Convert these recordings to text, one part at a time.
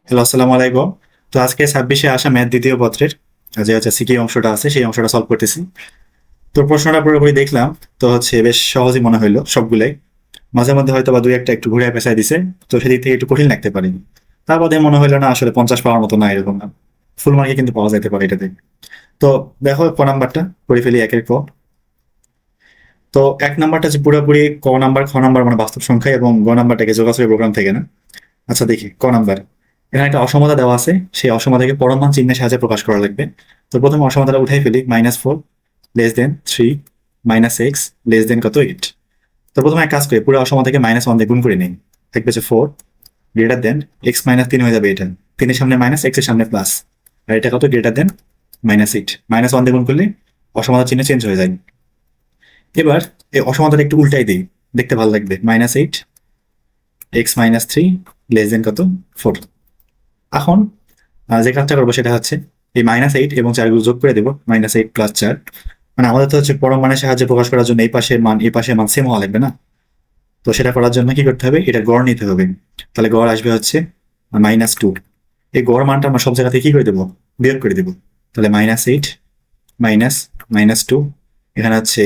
Hello, আসসালামু আলাইকুম। তো আজকে 26-এ আসা ম্যাথ দ্বিতীয় পত্রের যে হচ্ছে সিকিউ অংশটা আছে সেই অংশটা সলভ করতেছি। তো প্রশ্নটা পুরোপুরি দেখলাম। তো হচ্ছে বেশ সহজই মনে হইলো সবগুলাই। মাঝে মধ্যে হয়তো বা দুই একটা একটু ঘুরে পেঁচাই দিছে, তো সেদিক থেকে একটু কঠিন লাগতে পারে। তারপর দেখে মনে হইলো না আসলে 50 পাওয়ার মতো না, এরকম না, ফুল মার্কে কিন্তু পাওয়া যেতে পারে এটাতে। তো দেখো ক নাম্বারটা করে ফেলি, একের ক। তো এক নাম্বারটা যে পুরোপুরি ক নাম্বার খ নাম্বার মানে বাস্তব সংখ্যা, এবং গ নাম্বারটাকে যোগাযোগের প্রোগ্রাম থেকে না। আচ্ছা দেখি ক নাম্বার। এখানে একটা অসমতা দেওয়া আছে, সেই অসমতাকে পরম মান চিহ্নের সাহায্যে প্রকাশ করা লাগবে। তো প্রথমে অসমতাটা উঠাই ফেলি, -4 <3 -x কত 8। তো প্রথমে এক কাজ করি, পুরো অসমতাকে -1 দিয়ে গুণ করে নিই। থাকবে যে 4 < x - 3 হয়ে যাবে এটা। 3 এর সামনে মাইনাস, x এর সামনে প্লাস। আর এটা কত -8, -1 দিয়ে গুণ করলে অসমতার চিহ্ন চেঞ্জ হয়ে যায়। এবার এই অসমতাটা একটু উল্টাই দিই, দেখতে ভালো লাগবে। -8 x - 3 কত 4। এখন যে কাজটা করবো সেটা হচ্ছে এই -8 এবং 4 গুলো যোগ করে দেবো, -8 + 4। মানে আমাদের তো হচ্ছে পরম মানের সাহায্যে প্রকাশ করার জন্য এই পাশের মান সেম হওয়া লাগবে না। তো সেটা করার জন্য কি করতে হবে, এটা গড় নিতে হবে। তাহলে গড় আসবে হচ্ছে -2। এই গড় মানটা আমরা সব জায়গা থেকে কি করে দেবো, বিয়োগ করে দেবো। তাহলে -8 মাইনাস -2, এখানে হচ্ছে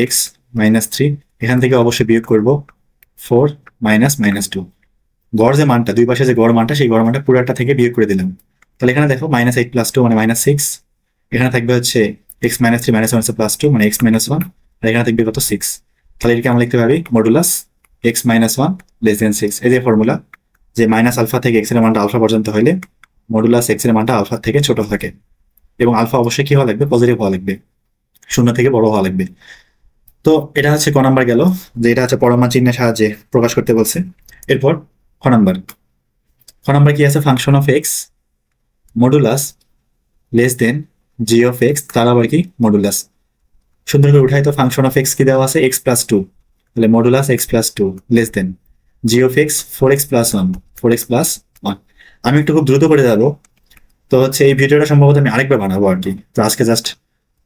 x - 3, এখান থেকে অবশ্যই বিয়োগ করব 4 -2। গড় যে মানটা, দুই পাশে যে গড় মানটা, সেই গড় মানটা পুরোটা থেকে বিয়োগ করে দিলাম। তাহলে এখানে দেখো -8 + 2 মানে -6। এখানে থাকবে হচ্ছে x - 3 -1 +2 মানে x - 1। আর এখানে থাকবে কত 6। তাহলে এটাকে আমরা লিখতে পারি মডুলাস x - 1 < 6। এই যে ফর্মুলা, যে মাইনাস আলফা থেকে এক্স এর মানটা আলফা পর্যন্ত হইলে মডুলাস এক্স এর মানটা আলফা থেকে ছোট থাকে। এবং আলফা অবশ্যই কি হওয়া লাগবে, পজিটিভ হওয়া লাগবে, শূন্য থেকে বড় হওয়া লাগবে। তো এটা হচ্ছে ক নাম্বার গেল, যে এটা হচ্ছে পরমাণু চিহ্নের সাহায্যে প্রকাশ করতে বলছে। এরপর খ নাম্বার কি আছে, function of x modulus < g(x), তার আবার কি মডুলাস। সুন্দর করে উঠাই তো, ফাংশন অফ এক্স কি দেওয়া আছে, x+2। তাহলে modulus x+2 g(x), 4x+1, 4x+1। আমি একটু খুব দ্রুত করে যাবো। তো হচ্ছে এই ভিডিওটা সম্ভবত আমি আরেকবার বানাবো আর কি। তো আজকে জাস্ট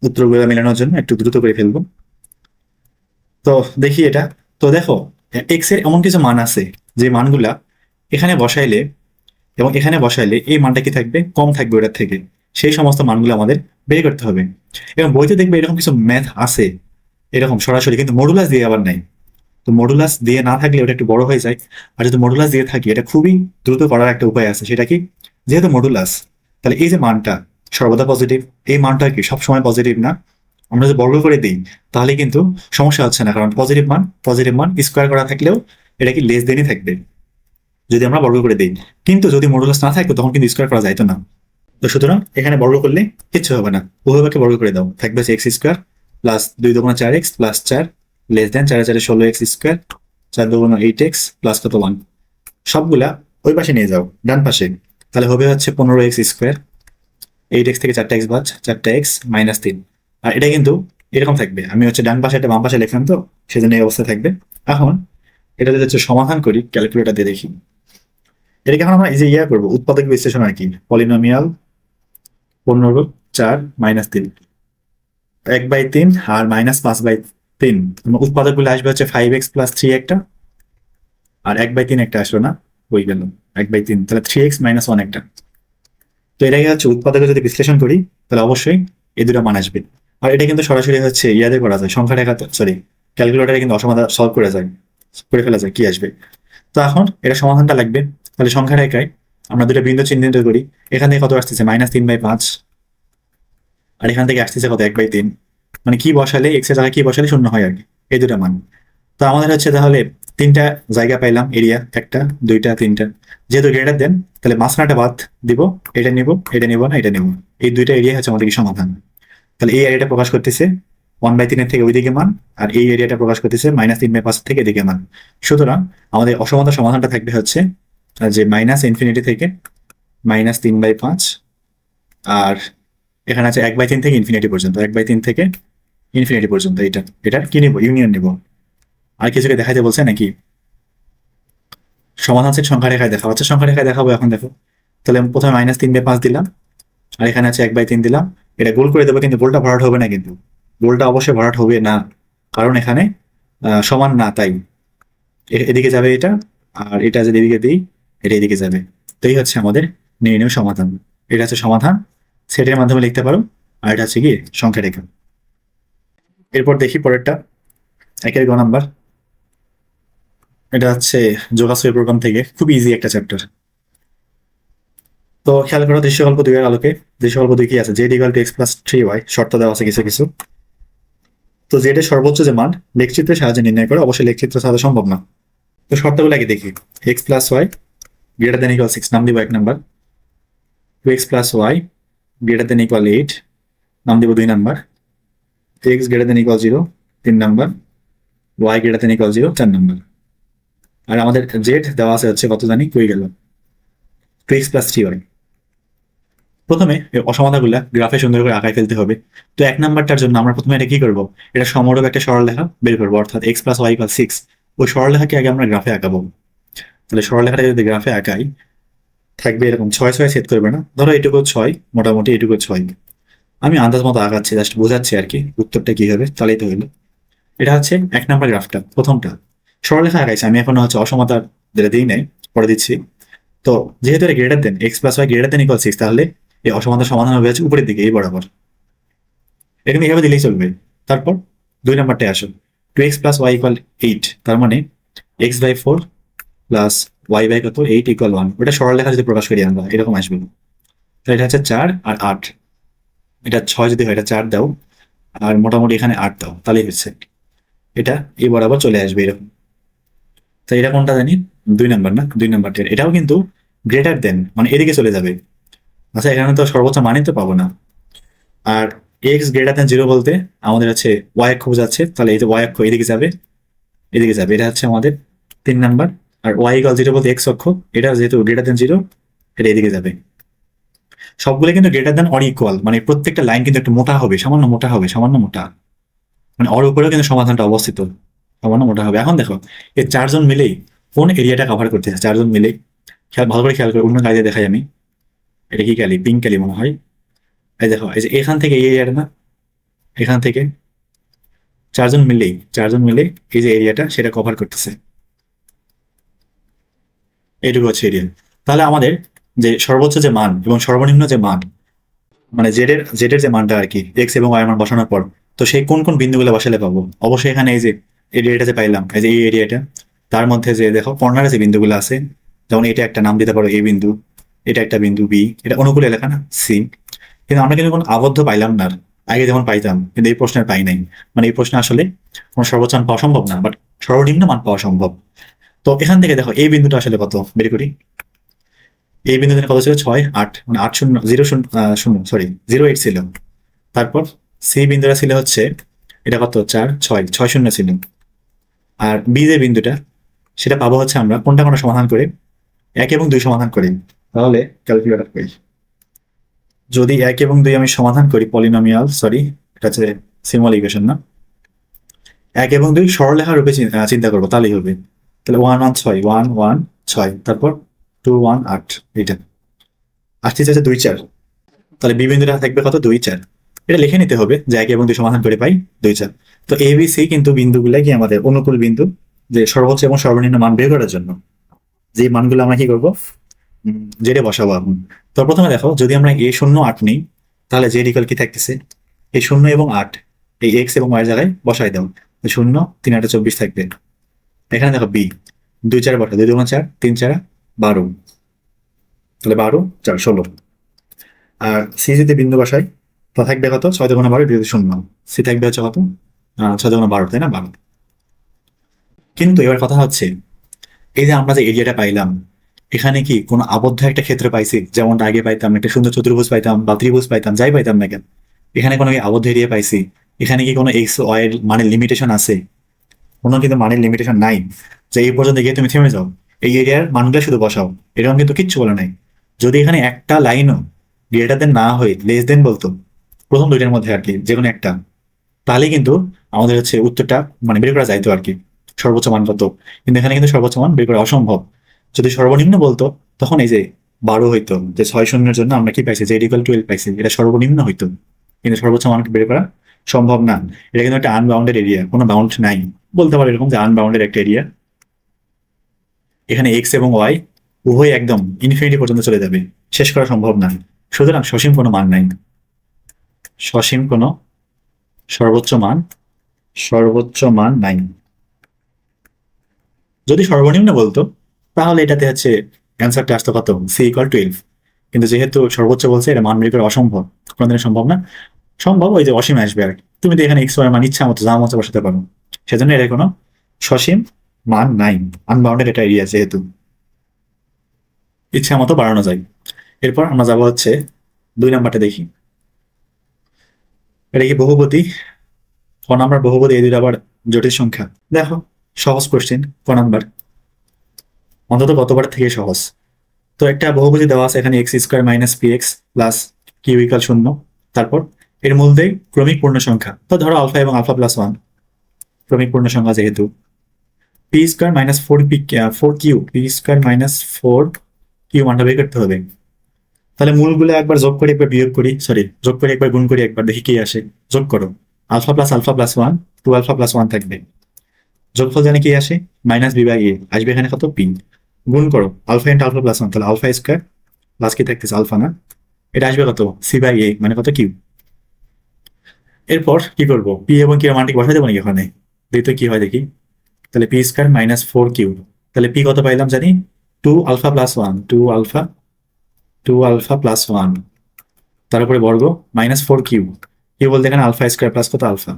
উত্তরগুলো মেলানোর জন্য একটু দ্রুত করে ফেলবো। তো দেখি এটা। তো দেখো, এক্স এর এমন কিছু মান আছে যে মানগুলা এখানে বসাইলে এবং এখানে বসাইলে এই মানটা কি থাকবে, কম থাকবে ওটার থেকে। সেই সমস্ত মানগুলো আমাদের বের করতে হবে। এবং বইতে দেখবে এরকম কিছু ম্যাথ আছে এরকম সরাসরি, কিন্তু মডুলাস দিয়ে আবার নাই। তো মডুলাস দিয়ে না থাকলে ওটা একটু বড় হয়ে যায়। আর যদি মডুলাস দিয়ে থাকে, এটা খুবই দ্রুত করার একটা উপায় আছে, সেটা কি, যেহেতু মডুলাস, তাহলে এই যে মানটা সর্বদা পজিটিভ, এই মানটা কি সবসময় পজিটিভ না। আমরা যদি বর্গ করে দিই তাহলে কিন্তু সমস্যা হচ্ছে না, কারণ পজিটিভ মান স্কোয়ার করা থাকলেও এটা কি লেস দেনই থাকবে যদি আমরা বর্গ করে দিই। কিন্তু যদি মডুলাস না থাকতো তখন কিন্তু স্কোয়ার করা যাইতো না। তো সুতরাং এখানে বর্গ করলে কিচ্ছু হবে না, উভয়কে বর্গ করে দাও, থাকবে x² plus 2 × 4x plus 4 < 4 × 4 = 16x², 4 × 2 = 8x plus কত 1। সবগুলা ওই পাশে নিয়ে যাও, ডান পাশে। তাহলে হবে হচ্ছে 15x², 8x থেকে 4টা এক্স বাদ, 4টা x -3। আর এটা কিন্তু এরকম থাকবে, আমি হচ্ছে ডান পাশে একটা বাম পাশে লিখলাম, তো সেজন্য এই অবস্থা থাকবে। এখন এটা যদি হচ্ছে সমাধান করি ক্যালকুলেটর দিয়ে দেখি, এটাকে এখন আমরা এই যে করবো উৎপাদক বিশ্লেষণ আর কি। পলিনোমিয়াল 15 4 - 3, 1/3 আর -5/3। উৎপাদক গুলো আসবে হচ্ছে 5x + 3 একটা, আর 1/3 একটা আসলো না, হয়ে গেল 1/3। তাহলে 3x - 1 একটা। তো এটাকে হচ্ছে উৎপাদকে যদি বিশ্লেষণ করি তাহলে অবশ্যই এই দুটো মান আসবে। আর এটা কিন্তু সরাসরি হচ্ছে ইয়াতে করা যায়, সংখ্যা রেখা, সরি, ক্যালকুলেটারে কিন্তু অসমাধান সলভ করে ফেলা যায় কি আসবে। তো এখন এটা সমাধানটা লাগবে। তাহলে সংখ্যা রেখায় আমরা দুটো বিন্দু চিহ্নিত করি। এখান থেকে কত আসতেছে, -3/5। আর এখান থেকে আসতেছে কত, 1/3। মানে কি বসালে, এক্স এর জায়গায় কি বসালে শূন্য হয় আর কি, এই দুটো মান। তো আমাদের হচ্ছে তাহলে তিনটা জায়গা পাইলাম, এরিয়া, একটা, দুইটা, তিনটা। যেহেতু গ্রেটার দেন, তাহলে মাঝখানটা বাদ দিব, এটা নিব, এটা নিব না, এটা নিব। এই দুইটা এরিয়া হচ্ছে আমাদের কি সমাধান। তাহলে এই এরিয়াটা প্রকাশ করতেছে 1/3 থেকে ওইদিকে মান, আর এই এরিয়াটা প্রকাশ করতেছে -3/5 থেকে এদিকে মান। সুতরাং আমাদের অসমতার সমাধানটা থাকবে হচ্ছে যে -∞ থেকে -3/5। আর এখানে আছে 1/3 থেকে ইনফিনিটি পর্যন্ত, 1/3 থেকে ইনফিনিটি পর্যন্ত। এটার কি নিব, ইউনিয়ন নিব। আর কিছুকে দেখাইতে বলছে নাকি, সমাধান সেট সংখ্যা রেখায় দেখা হচ্ছে, সংখ্যা রেখায় দেখাবো এখন দেখো। তাহলে আমি প্রথমে -3/5 দিলাম, আর এখানে আছে 1/3 দিলাম। এটা গোল করে দেবো, কিন্তু গোলটা ভরাট হবে না, কিন্তু গোলটা অবশ্যই ভরাট হবে না, কারণ এখানে সমান না, তাই এদিকে যাবে এটা। আর এটা যদি এদিকে দিই, এটা এদিকে যাবে। তো এই হচ্ছে আমাদের নির্ণয় সমাধান। এটা হচ্ছে সমাধান, সেটের মাধ্যমে লিখতে পারো, আর এটা হচ্ছে কি সংখ্যা রেখা। এরপর দেখি পরেরটা, 1-গ নাম্বার। এটা হচ্ছে যোগাশ্রয় প্রোগ্রাম থেকে, খুব ইজি একটা চ্যাপ্টার। তো খেয়াল করো দৃশ্যকল্প 2 এর আলোকে। দৃশ্যকল্প 2 কি আছে? Z equal to x plus 3y, শর্ত দেওয়া আছে কিছু কিছু। তো জেড এর সর্বোচ্চ যে মান লেখচিত্রের সাহায্যে নির্ণয় করো, অবশ্যই লেখচিত্র ছাড়া সম্ভব না। তো শর্তগুলো আগে দেখি। X plus Y greater than equal 6, নাম দিব 1 number. 2x plus Y greater than equal 8, নাম দিব 2 number. X greater than equal 0, 3 number. Y greater than equal 0, 4 number. আর আমাদের জেড দেওয়া আছে হচ্ছে কত জানি, কই গেল, 2x প্লাস 3y। প্রথমে এই অসমাধানগুলা গ্রাফে সুন্দর করে আঁকায় ফেলতে হবে। তো 1 নাম্বারটার জন্য আমরা প্রথমে এটা কি করবো, এটা সমরূপ একটা সরলরেখা বের করবো, অর্থাৎ এক্স প্লাস ওয়াই ইকুয়াল 6। ওই সরলরেখাকে আগে আমরা গ্রাফে আঁকাবো। তাহলে সরলরেখাটা যদি গ্রাফে আঁকাই, থাকবে এরকম 6 সেট করবে না, ধরো এটুকু 6, মোটামুটি এটুকু 6। আমি আন্দাজ মতো আঁকাচ্ছি, জাস্ট বোঝাচ্ছি আর কি উত্তরটা কি হবে, তাহলেই তো হইলো। এটা হচ্ছে 1 নাম্বার গ্রাফটা, প্রথমটা সরলরেখা আঁকাইছি আমি, এখনো হচ্ছে অসমতা যেটা দিই নাই, পরে দিচ্ছি। তো যেহেতু এটা greater than X plus Y greater than equal 6, তাহলে এই অসমাধান সমাধান হবে হচ্ছে উপরের দিকে, এই বরাবর। এখানে এইভাবে দিলেই চলবে। তারপর 2 নাম্বারটায় আসো, 2x প্লাস ওয়াই ইকুয়াল 8, তার মানে x/4 প্লাস y/, কত, 8 ইকুয়াল 1। ওটা সরলরেখা যদি প্রকাশ করি আমরা, এরকম আসবে। তো এটা হচ্ছে 4 আর 8, এটা 6 যদি হয়, এটা 4 দাও, আর মোটামুটি এখানে 8 দাও, তাহলেই হচ্ছে এটা এই বরাবর চলে আসবে এরকম। তো এটা কোনটা জানি, 2 নাম্বার না, 2 নাম্বারটা এটাও কিন্তু গ্রেটার দেন, মানে এদিকে চলে যাবে। আচ্ছা, এখানে তো সর্বোচ্চ মানই তো পাবো না। আর এক্স গ্রেটার দেন 0 বলতে আমাদের হচ্ছে ওয়াই অক্ষ বোঝাচ্ছে, তাহলে এই যে ওয়াই অক্ষ এদিকে যাবে, এদিকে যাবে, এটা হচ্ছে আমাদের 3 নাম্বার। আর ওয়াই ইকুয়াল 0 বলতে এক্স অক্ষ, এটা যেহেতু গ্রেটার দেন 0, এটা এদিকে যাবে। সবগুলো কিন্তু গ্রেটার দেন অর ইকুয়াল, মানে প্রত্যেকটা লাইন কিন্তু একটু মোটা হবে, সামান্য মোটা হবে, সামান্য মোটা, মানে অর উপরেও কিন্তু সমাধানটা অবস্থিত, সামান্য মোটা হবে। এখন দেখো এই 4জন মিলেই কোন এরিয়াটা কভার করতেছে, 4জন মিলেই। ভালো করে খেয়াল করে, অন্য কাজে দেখাই আমি। এটা কি কালি, পিঙ্ক কালি মনে হয়। এই দেখো, এই যে এখান থেকে এই এরিয়াটা না, এখান থেকে 4জন মিলে এই যে এরিয়াটা সেটা কভার করতেছে, এইটুকু হচ্ছে এরিয়া। তাহলে আমাদের যে সর্বোচ্চ যে মান এবং সর্বনিম্ন যে মান, মানে জেডের যে মানটা আর কি, এক্স এবং ওয়াই মান বসানোর পর, তো সেই কোন কোন বিন্দুগুলো বসালে পাবো, অবশ্যই এখানে এই যে এরিয়াটা যে পাইলাম, এই যে এই এরিয়াটা, তার মধ্যে যে দেখো কর্নারে যে বিন্দুগুলো আছে, যেমন এটা একটা নাম দিতে পারো এ বিন্দু, এটা একটা বিন্দু বি, এটা অনুকূল এলাকা না সি। কিন্তু আমরা কিন্তু কোনো আবদ্ধ পাইলাম না, আগে যেমন পাইতাম, কিন্তু এই প্রশ্নের পাই নাই। মানে এই প্রশ্নে আসলে কোনো সর্বোচ্চ মান পাওয়া সম্ভব না, বাট সর্বনিম্ন মান পাওয়া সম্ভব। তো এখান থেকে দেখো এই বিন্দুটা আসলে কত বের করি। এই বিন্দু কত ছিল, 6, 8, মানে 0 8 ছিল। তারপর সি বিন্দুটা ছিল হচ্ছে, এটা কত, 4 6 6 শূন্য ছিল। আর বি যে বিন্দুটা, সেটা পাবো হচ্ছে আমরা কোনটা কোনটা সমাধান করে, 1 এবং 2 সমাধান করি। তাহলে ক্যালকুলেটর করি, যদি 1 এবং 2 আমি সমাধান করি পলিনোমিয়াল, সরি এটা হচ্ছে সিম্বল ইকুয়েশন না, 1 এবং 2 সরলরেখা রূপে চিন্তা করবো, তাহলেই হবে। তাহলে 1 1 6, 1 1 6, তারপর 2 1 8, এইটা আসতে চাইছে 2 4। তাহলে বি বিন্দুটা থাকবে কত, 2 4। এটা লিখে নিতে হবে যে 1 এবং 2 সমাধান করে পাই 2 4। তো এ বি সি কিন্তু বিন্দুগুলো কি আমাদের অনুকূল বিন্দু, যে সর্বোচ্চ এবং সর্বনিম্ন মান বের করার জন্য যে মানগুলো আমরা কি করবো, জেডে বসাবো এখন। তো প্রথমে দেখো, যদি আমরা a0 8 নিই, তাহলে জেড ইকুয়াল কি থাকতেছে, এই 0 এবং 8 এই এক্স এবং ওয়াই জায়গায় বসাই দাও। 0 3 8 24 থাকবে। এখানে দেখো বি 2 4 বসা, 2 2 4, 3 4 12, তাহলে 12 4 16। আর সি যদি বিন্দু বসাই, তো থাকবে কত, 6 2 12, 2 0। সি থাকবে হচ্ছে কত, 6 2 12, তাই না, 12। কিন্তু এবার কথা হচ্ছে, এই যে আমরা যে এরিয়াটা পাইলাম, এখানে কি কোনো আবদ্ধ একটা ক্ষেত্র পাইছি, যেমনটা আগে পাইতাম, একটা সুন্দর চতুর্ভুজ পাইতাম বা ত্রিভুজ পাইতাম, যাই পাইতাম না কেন, এখানে কোনো কি আবদ্ধ এরিয়া পাইছি? এখানে কি কোনো এক্স ওয়াই এর মানের লিমিটেশন আছে? কোনো কিন্তু মানের লিমিটেশন নাই, যে এই পর্যন্ত গিয়ে তুমি থেমে যাও, এই এরিয়ার মানগুলো শুধু বসাও, এরকম কিন্তু কিচ্ছু বলে নাই। যদি এখানে একটা লাইনও গ্রেটার দেন না হয়ে লেস দেন বলতো, প্রথম দুইটার মধ্যে আর কি যে কোনো একটা, তাহলে কিন্তু আমাদের হচ্ছে উত্তরটা মানে বের করা যাইতো আর কি, সর্বোচ্চ মান কত। কিন্তু এখানে কিন্তু সর্বোচ্চ মান বের করা অসম্ভব। যদি সর্বনিম্ন বলতো, তখন এই যে 12 হইতো, যে 6 শূন্যের জন্য আমরা কি পাইছি, জেড ইকুয়াল 12 পাইছি, এটা সর্বনিম্ন হইতো। কিন্তু সর্বোচ্চ মান বের করা সম্ভব না। এটা কিন্তু একটা আনবাউন্ডেড এরিয়া, কোনো বাউন্ড নাই, বলতে পারো এরকম যে আনবাউন্ডেড একটা এরিয়া। এখানে এক্স এবং ওয়াই উভয় একদম ইনফিনিটি পর্যন্ত চলে যাবে, শেষ করা সম্ভব না। সুতরাং সসীম কোনো মান নাই, সসীম কোনো সর্বোচ্চ মান নাই। যদি সর্বনিম্ন বলতো তাহলে এটাতে হচ্ছে অ্যান্সারটা আসতো কত, C=12। কিন্তু যেহেতু সর্বোচ্চ বলছে, এটা মান বের করা অসম্ভব, কোনোদিন সম্ভব না। সম্ভব ওই যে অসীম আসবে আর কি। তুমি তো এখানে এক্স ওয়াই মান ইচ্ছা মতো যা মতো বসাতে পারো, সেজন্য এর কোনো সসীম মান নাই, আনবাউন্ডেড এটা এরিয়া, যেহেতু ইচ্ছা মতো বাড়ানো যায়। এরপর আমরা যাবো হচ্ছে 2 নাম্বারটা দেখি। এটা কি বহুপদী, ক নাম্বার বহুপদী, এই দুটো আবার জটিল সংখ্যা। দেখো সহজ কোশ্চেন, ক নাম্বার অন্তত কতবার থেকে সহজ। তো একটা বহুপদী দেওয়া আছে এখানে, x² - px + q=0। তারপর এর মধ্যে ক্রমিক পূর্ণ সংখ্যা, তো ধরো আলফা এবং α+1 ক্রমিক পূর্ণ সংখ্যা, যেহেতু p² - 4q মানটা বের করতে হবে। তাহলে মূলগুলো একবার যোগ করি, একবার বিয়োগ করি, সরি যোগ করি একবার, গুণ করি একবার, দেখি কি আসে। যোগ করো, α+α+1 2α+1 থাকবে, যোগফল জানি কি আসে, -b/a আসবে এখানে কত, p। গুণ করো আলফা ইন্টু α+1, তাহলে α² প্লাস কি থাকতেছে, আলফা না, এটা আসবে কত, c/a মানে কত, কিউ। এরপর কি করবো, পি এবং কিউ মানটি বসাই দেবো নাকি এখানে, দেখতে কি হয় দেখি। তাহলে p² - 4q, তাহলে পি কত পাইলাম জানি, 2α+1 2α+1, তার উপরে বর্গ -4q, কিউ বলতে এখানে α² প্লাস কত, আলফা।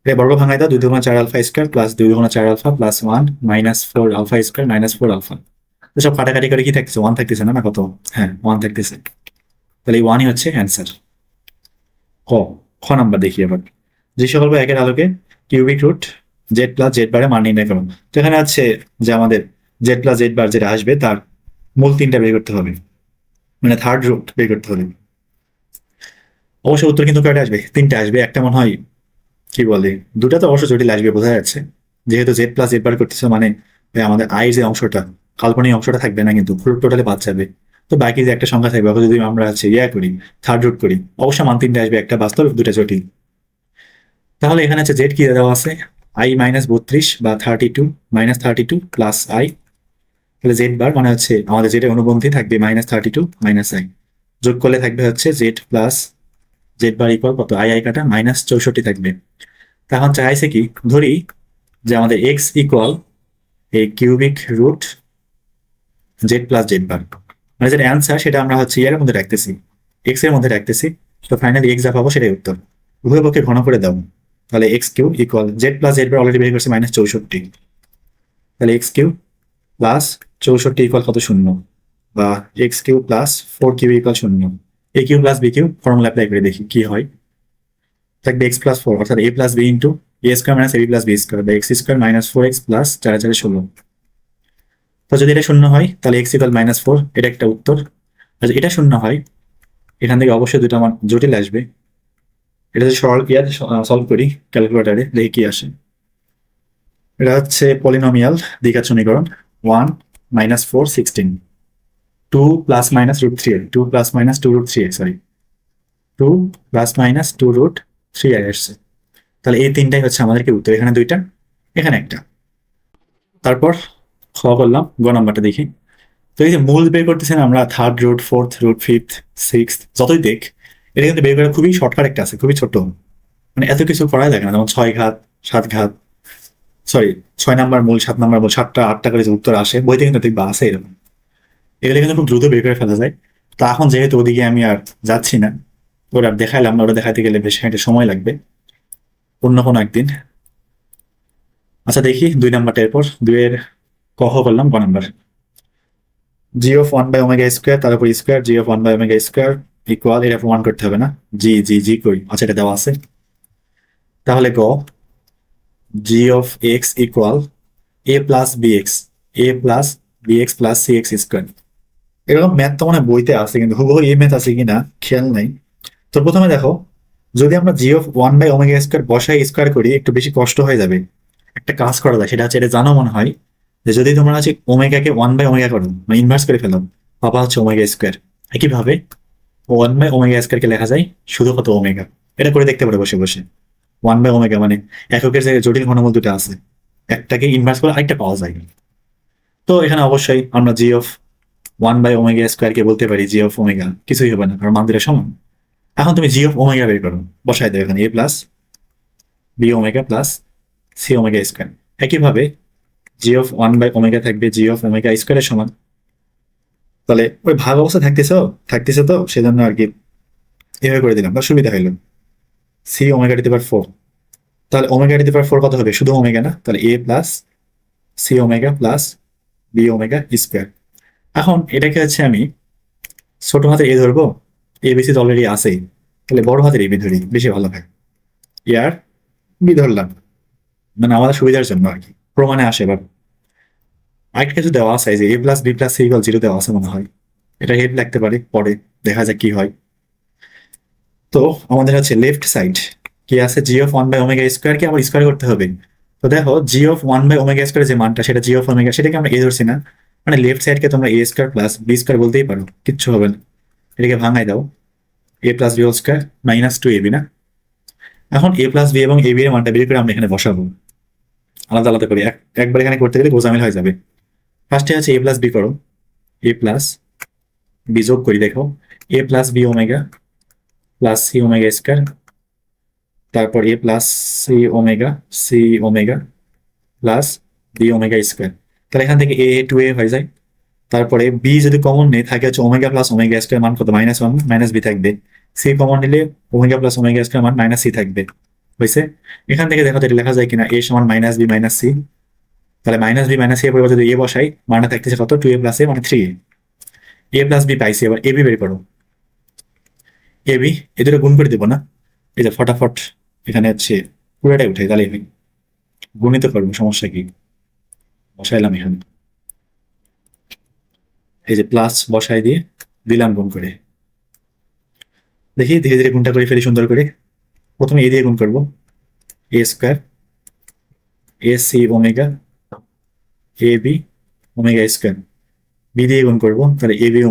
এটা বর্গ ভাঙাই দাও, 2 × 4 α² প্লাস 2 × 4 আলফা প্লাস 1 -4α² -4α। সব কাটাকাটি করে কি থাকতেছে, 1 থাকতেছে না, না কত, হ্যাঁ 1 থাকতেছে। তাহলে এই 1ই হচ্ছে অ্যান্সার। ক খ নাম্বার দেখি এবার, যে সকল একের আলোকে কিউবিক রুট z+z' মান নির্ণয় করুন। তো এখানে আছে যে আমাদের z+z' যেটা আসবে তার মূল 3টা বের করতে হবে, মানে থার্ড রুট বের করতে হবে। অবশ্য উত্তর কিন্তু কয়টা আসবে, 3টে আসবে। একটা মনে হয় কি বলে, দুটা তো অবশ্য জটিল আসবে বোঝা যাচ্ছে, যেহেতু z+z' করতেছে মানে ওই আমাদের যে অংশটা, কাল্পনিক অংশটা থাকবে না, কিন্তু পুরো টোটালে বাদ যাবে। তো বাকি যে একটা সংখ্যা থাকবে, যদি আমরা হচ্ছে করি, থার্ড রুট করি, অবশ্য মান 3টে আসবে, একটা বাস্তব, দুটা জটিল। তাহলে এখানে হচ্ছে জেড কি দেওয়া আছে, i-32 বা 32 প্লাস i, তাহলে জেড বার মানে হচ্ছে আমাদের যেটা অনুবন্ধী থাকবে -32 - i, যোগ করলে থাকবে হচ্ছে Z plus Z bar equal কত, i কাটা -64 থাকবে। তখন চাইছে কি, ধরি যে আমাদের এক্স ইকুয়াল এই কিউবিক রুট z+z', মানে যেটা অ্যান্সার সেটা আমরা হচ্ছে এর মধ্যে রাখতেছি, এক্স এর মধ্যে রাখতেছি। তো ফাইনালি এক্স যা পাবো সেটাই উত্তর, উভয় পক্ষে ঘন করে দাও। তাহলে x³ ইকুয়াল z+z' অলরেডি বের করছে -64, তাহলে x³ + 64 ইকুয়াল কত, 0, বা x³ + 4q equal 0। a Q plus b Q formula apply করে দেখি কি হয়। থাকবে x + 4 অর্থাৎ a + b into a² - ab + b² বা x² - 4x প্লাস 4 4 16। তো যদি এটা 0 হয় তাহলে x = -4, এটা একটা উত্তর। আর যদি এটা 0 হয়, এখান থেকে অবশ্যই দুটো মান জটিল আসবে। এটা যদি সরল সলভ করি ক্যালকুলেটারে, দেখি কি আসে। এটা হচ্ছে পলিনোমিয়াল দ্বিঘাত সমীকরণ, 1 - 4 16, 2 ± √3, 2 ± 2√3, সরি 2 ± 2√3 আসছে। তাহলে এই তিনটাই হচ্ছে আমাদের কি উত্তর, এখানে দুইটা, এখানে একটা। তারপর খ করলাম, গ নাম্বারটা দেখি। তো এই যে মূল বের করতেছেন আমরা, third root, fourth root, fifth, sixth, যতই দেখ, এটা কিন্তু বের করা খুবই শর্টকাট একটা আছে, খুবই ছোট, মানে এত কিছু করাই লাগে না। যেমন 6 ঘাত, 7 ঘাত, সরি 6 নাম্বার মূল, 7 নাম্বার মূল, 7টা 8টা করে যে উত্তর আসে বইতে কিন্তু দেখবা আছে এরকম, এগুলো কিন্তু খুব দ্রুত বের করে ফেলা যায়। তো এখন যেহেতু ওদিকে আমি আর যাচ্ছি না, ওরা দেখাইলাম না, ওরা দেখাতে গেলে বেশ একটা সময় লাগবে, অন্য কোনো একদিন। আচ্ছা দেখি 2 নাম্বারটা, এরপর 2-এর কহ করলাম, ক নাম্বার, g(1/ω²), তার উপর স্কোয়ার g(1/ω²) ইকুয়াল, এটা প্রমাণ করতে হবে না, জি কই, আচ্ছা এটা দেওয়া আছে। তাহলে গ, g(x) equal a + bx, a + bx + cx²। এরকম ম্যাথ তো মানে বইতে আছে, কিন্তু হুবহু এই ম্যাথ আছে কিনা খেয়াল নাই। তো প্রথমে দেখো, যদি আমরা g(1/ω²) বসাই স্কোয়ার করি, একটু বেশি কষ্ট হয়ে যাবে। একটা কাজ করা যায়, সেটা হচ্ছে, এটা জানো মনে হয়, যে যদি তোমরা হচ্ছে ওমেগাকে 1/ω করো, মানে ইনভার্স করে ফেলো, পাবা হচ্ছে ω²। একইভাবে 1/ω² কে লেখা যায় শুধু কত, ওমেগা। এটা করে দেখতে পারো বসে বসে, 1/ω মানে এককের জায়গায় জটিল ঘনমূল দুটো আছে, একটাকে ইনভার্স করে আরেকটা পাওয়া যায়। তো তো এখানে অবশ্যই আমরা জি অফ 1/ω² কে বলতে পারি জি অফ ওমেগা, কিছুই হবে না কারণ মান দুটো সমান। এখন তুমি জি অফ ওমেগা বের করো, বসাই দাও এখানে a+b ω+c ω²। একইভাবে জি অফ 1/ω থাকবে জি অফ ω² এর সমান। তাহলে ওই ভাগ অবস্থা থাকতেছে তো সেজন্য আর কি এভাবে করে দিলাম, বা সুবিধা হইলো। c ω⁴, তাহলে ω⁴ কত হবে? শুধু ওমেগা না, তাহলে a+c ω+b ω²। এখন এটাকে হচ্ছে আমি ছোট হাতের এ ধরবো, এ বেসি তো অলরেডি আছেই, তাহলে বড় হাতের এ বি ধরি, বেশি ভালো হয়। ইয়ার বি ধরলাম, মানে আমাদের সুবিধার জন্য আর কি, প্রমাণে আসে। এবার আরেকটা কিছু দেওয়া আছে যে a+b+c=0 দেওয়া আছে মনে হয়, এটা হেড লাগতে পারে, পরে দেখা যাক কি হয়। তো আমাদের হচ্ছে লেফট সাইড কি আছে, জি অফ 1/ω² কে আবার স্কোয়ার করতে হবে। তো দেখো জি অফ 1/ω² যে মানটা, সেটা জি অফ ওমেগা, সেটাকে আমরা এ ধরছি না, মানে লেফট সাইডকে তোমরা a² + b² বলতেই পারো, কিচ্ছু হবে না। এটাকে ভাঙাই দাও, a+b² -2ab না। এখন a+b এবং ab এর মানটা বের করে আমরা এখানে বসাবো আলাদা আলাদা করে, একবার এখানে করতে গেলে গোজামিল হয়ে যাবে। ফার্স্টে হচ্ছে a+b করো, a+b যোগ করি, দেখো a+b ω+c ω², তারপর a+c ω+c ω+b ω²। তাহলে এখান থেকে a হয়ে যায়। তারপরে বি যদি কমন নেই, থাকে হচ্ছে ω+ω² মান কত? -1 -b থাকবে। সি কমন নিলে ω+ω² মান -c থাকবে। হয়েছে? এখান থেকে দেখো তো এটা লেখা যায় কিনা, a সমান -b - c। তাহলে -b - c এর পরিবর্তে যদি a বসাই, মানটা থাকতেছে কত? 2a + a মানে 3a। a+b পাইছি, এবার ab বের করো। ab এ দুটো গুণ করে দেবো না, এই যে ফটাফট এখানে হচ্ছে পুরোটাই উঠে, তাহলে আমি গুণিত করবো, সমস্যা কি? বসাইলাম এখানে, এই যে প্লাস বসাই দিয়ে দিলাম গুণ করে। দেখি ধীরে ধীরে গুণটা করে ফেলি সুন্দর করে। প্রথমে এ দিয়ে গুণ করবো, a² ac ω ab ω²। বি দিয়ে গুণ করবো, তাহলে ab ω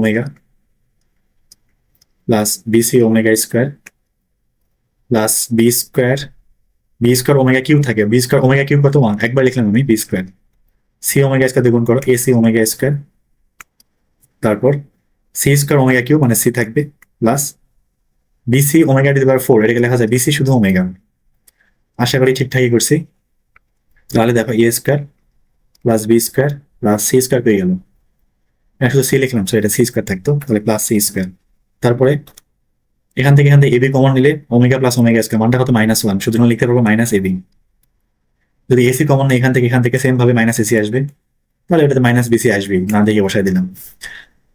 +bc ω² +b² ω³ থাকে, b² ω³ কত? 1, একবার লিখলাম আমি b²। c ω² দিয়ে গুণ করো, ac ω²। তারপর c² ω³ মানে c থাকবে, প্লাস bc ω⁴, এটাকে লেখা যায় bc শুধু ওমেগা। আশা করি ঠিকঠাকই করছি। তাহলে দেখো a² + b² + c² পেয়ে গেল। শুধু সি লিখলাম, সো এটা c² থাকতো, তাহলে +c²। তারপরে এখান থেকে এবি কমন নিলে ω+ω² মানটা কত? -1, সুতরাং লিখতে পারবো -ab। যদি এসি কমন নেই, এখান থেকে সেম ভাবে -ac আসবে, তাহলে এটাতে -bc আসবে, না দেখে বসাই দিলাম।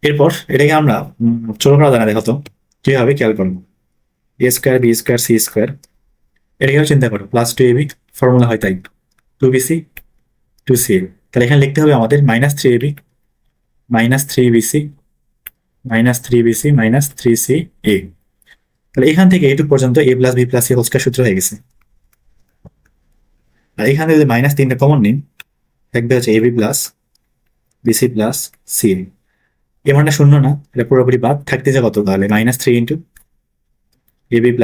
এরপর এটাকে আমরা ছোট করা যায় না, দেখো তো কিভাবে, খেয়াল করবো। a² b² c², এটাকেও চিন্তা করো, +2ab, ফর্মুলা হয় তাই, 2bc 2ca। তাহলে এখানে লিখতে হবে আমাদের -3ab -3bc -3bc -3ca। তাহলে এখান থেকে এইটুক পর্যন্ত a+b+c² সূত্র হয়ে গেছে। আর এখান থেকে যদি -3টা কমন নিন, থাকবে হচ্ছে ab + bc + ca। এ মানটা শূন্য না, এটা পুরোপুরি বাদ, থাকতেছে কত? তাহলে -3 × ab +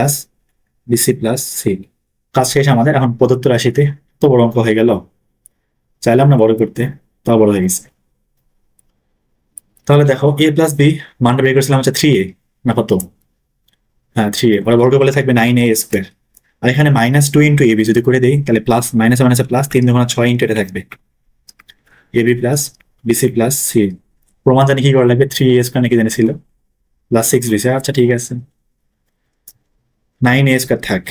bc + c। কাজ শেষ আমাদের। এখন প্রদত্ত রাশিতে তো বড় অঙ্ক হয়ে গেল, চাইলাম না বড় করতে, তাও বড় হয়ে গেছে। তাহলে দেখো a+b মানটা বের করেছিলাম হচ্ছে 3a না কত? হ্যাঁ 3a, ওরা বর্গ বলে থাকবে 9a²। আর এখানে -2 × ab যদি করে দেই, তাহলে প্লাস মাইনাসে মাইনাসে প্লাস, 3 × 6 × এটা থাকবে ab + bc + c। প্রমাণ জানি কি করা লাগবে, 3a² নাকি জানি ছিল, +6bc। আচ্ছা ঠিক আছে, 9a² থাক।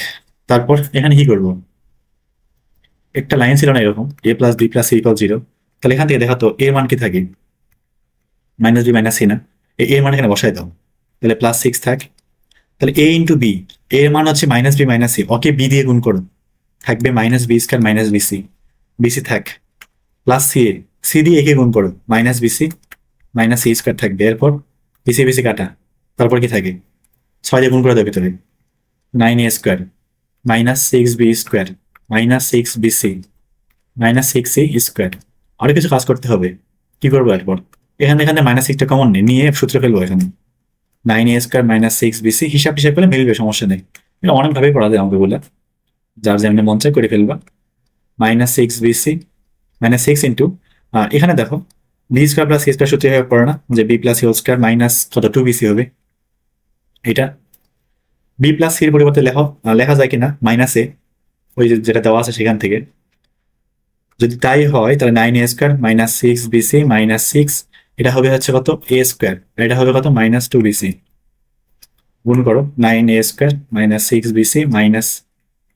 তারপর এখানে কি করব, একটা লাইন ছিল না এরকম, a+b + c = 0। তাহলে এখান থেকে দেখাতো এর মান কি থাকে? -b - c না, এর মান এখানে বসাই দাও, তাহলে +6 থাক। তাহলে a × b, এর মান হচ্ছে -b - c, ওকে b দিয়ে গুণ করো, থাকবে -b² -bc, bc থাক, +ca, c দিয়ে একে গুণ করো, -bc -c² থাকবে। এরপর bc কাটা, তারপর কি থাকে? 6 দিয়ে গুণ করে দেবে ভিতরে, 9a² -6b² -6bc -6c²। আরো কিছু কাজ করতে হবে, কি করবো এরপর? এখানে -6টা কমন নিয়ে সূত্র ফেলবো এখানে, 9a² -6bc, হিসাব করলে মিলবে, সমস্যা নেই। এটা অনেক ভাবে করা যায় অঙ্কগুলো, যার যেমনি মন চায় করে ফেলবা। -6bc -6 × এখানে দেখো B square plus C square সূত্র হয়ে পড়ে না, যে B plus C whole square minus কত 2bc হবে। এটা বি প্লাস সির পরিবর্তে লেখা যায় কিনা মাইনাস এ, ওই যেটা দেওয়া আছে সেখান থেকে। যদি তাই হয় তাহলে 9a² মাইনাস 6bc মাইনাস 6, এটা হবে হচ্ছে কত a², এটা হবে কত মাইনাস 2bc। গুণ করো 9a² minus 6bc minus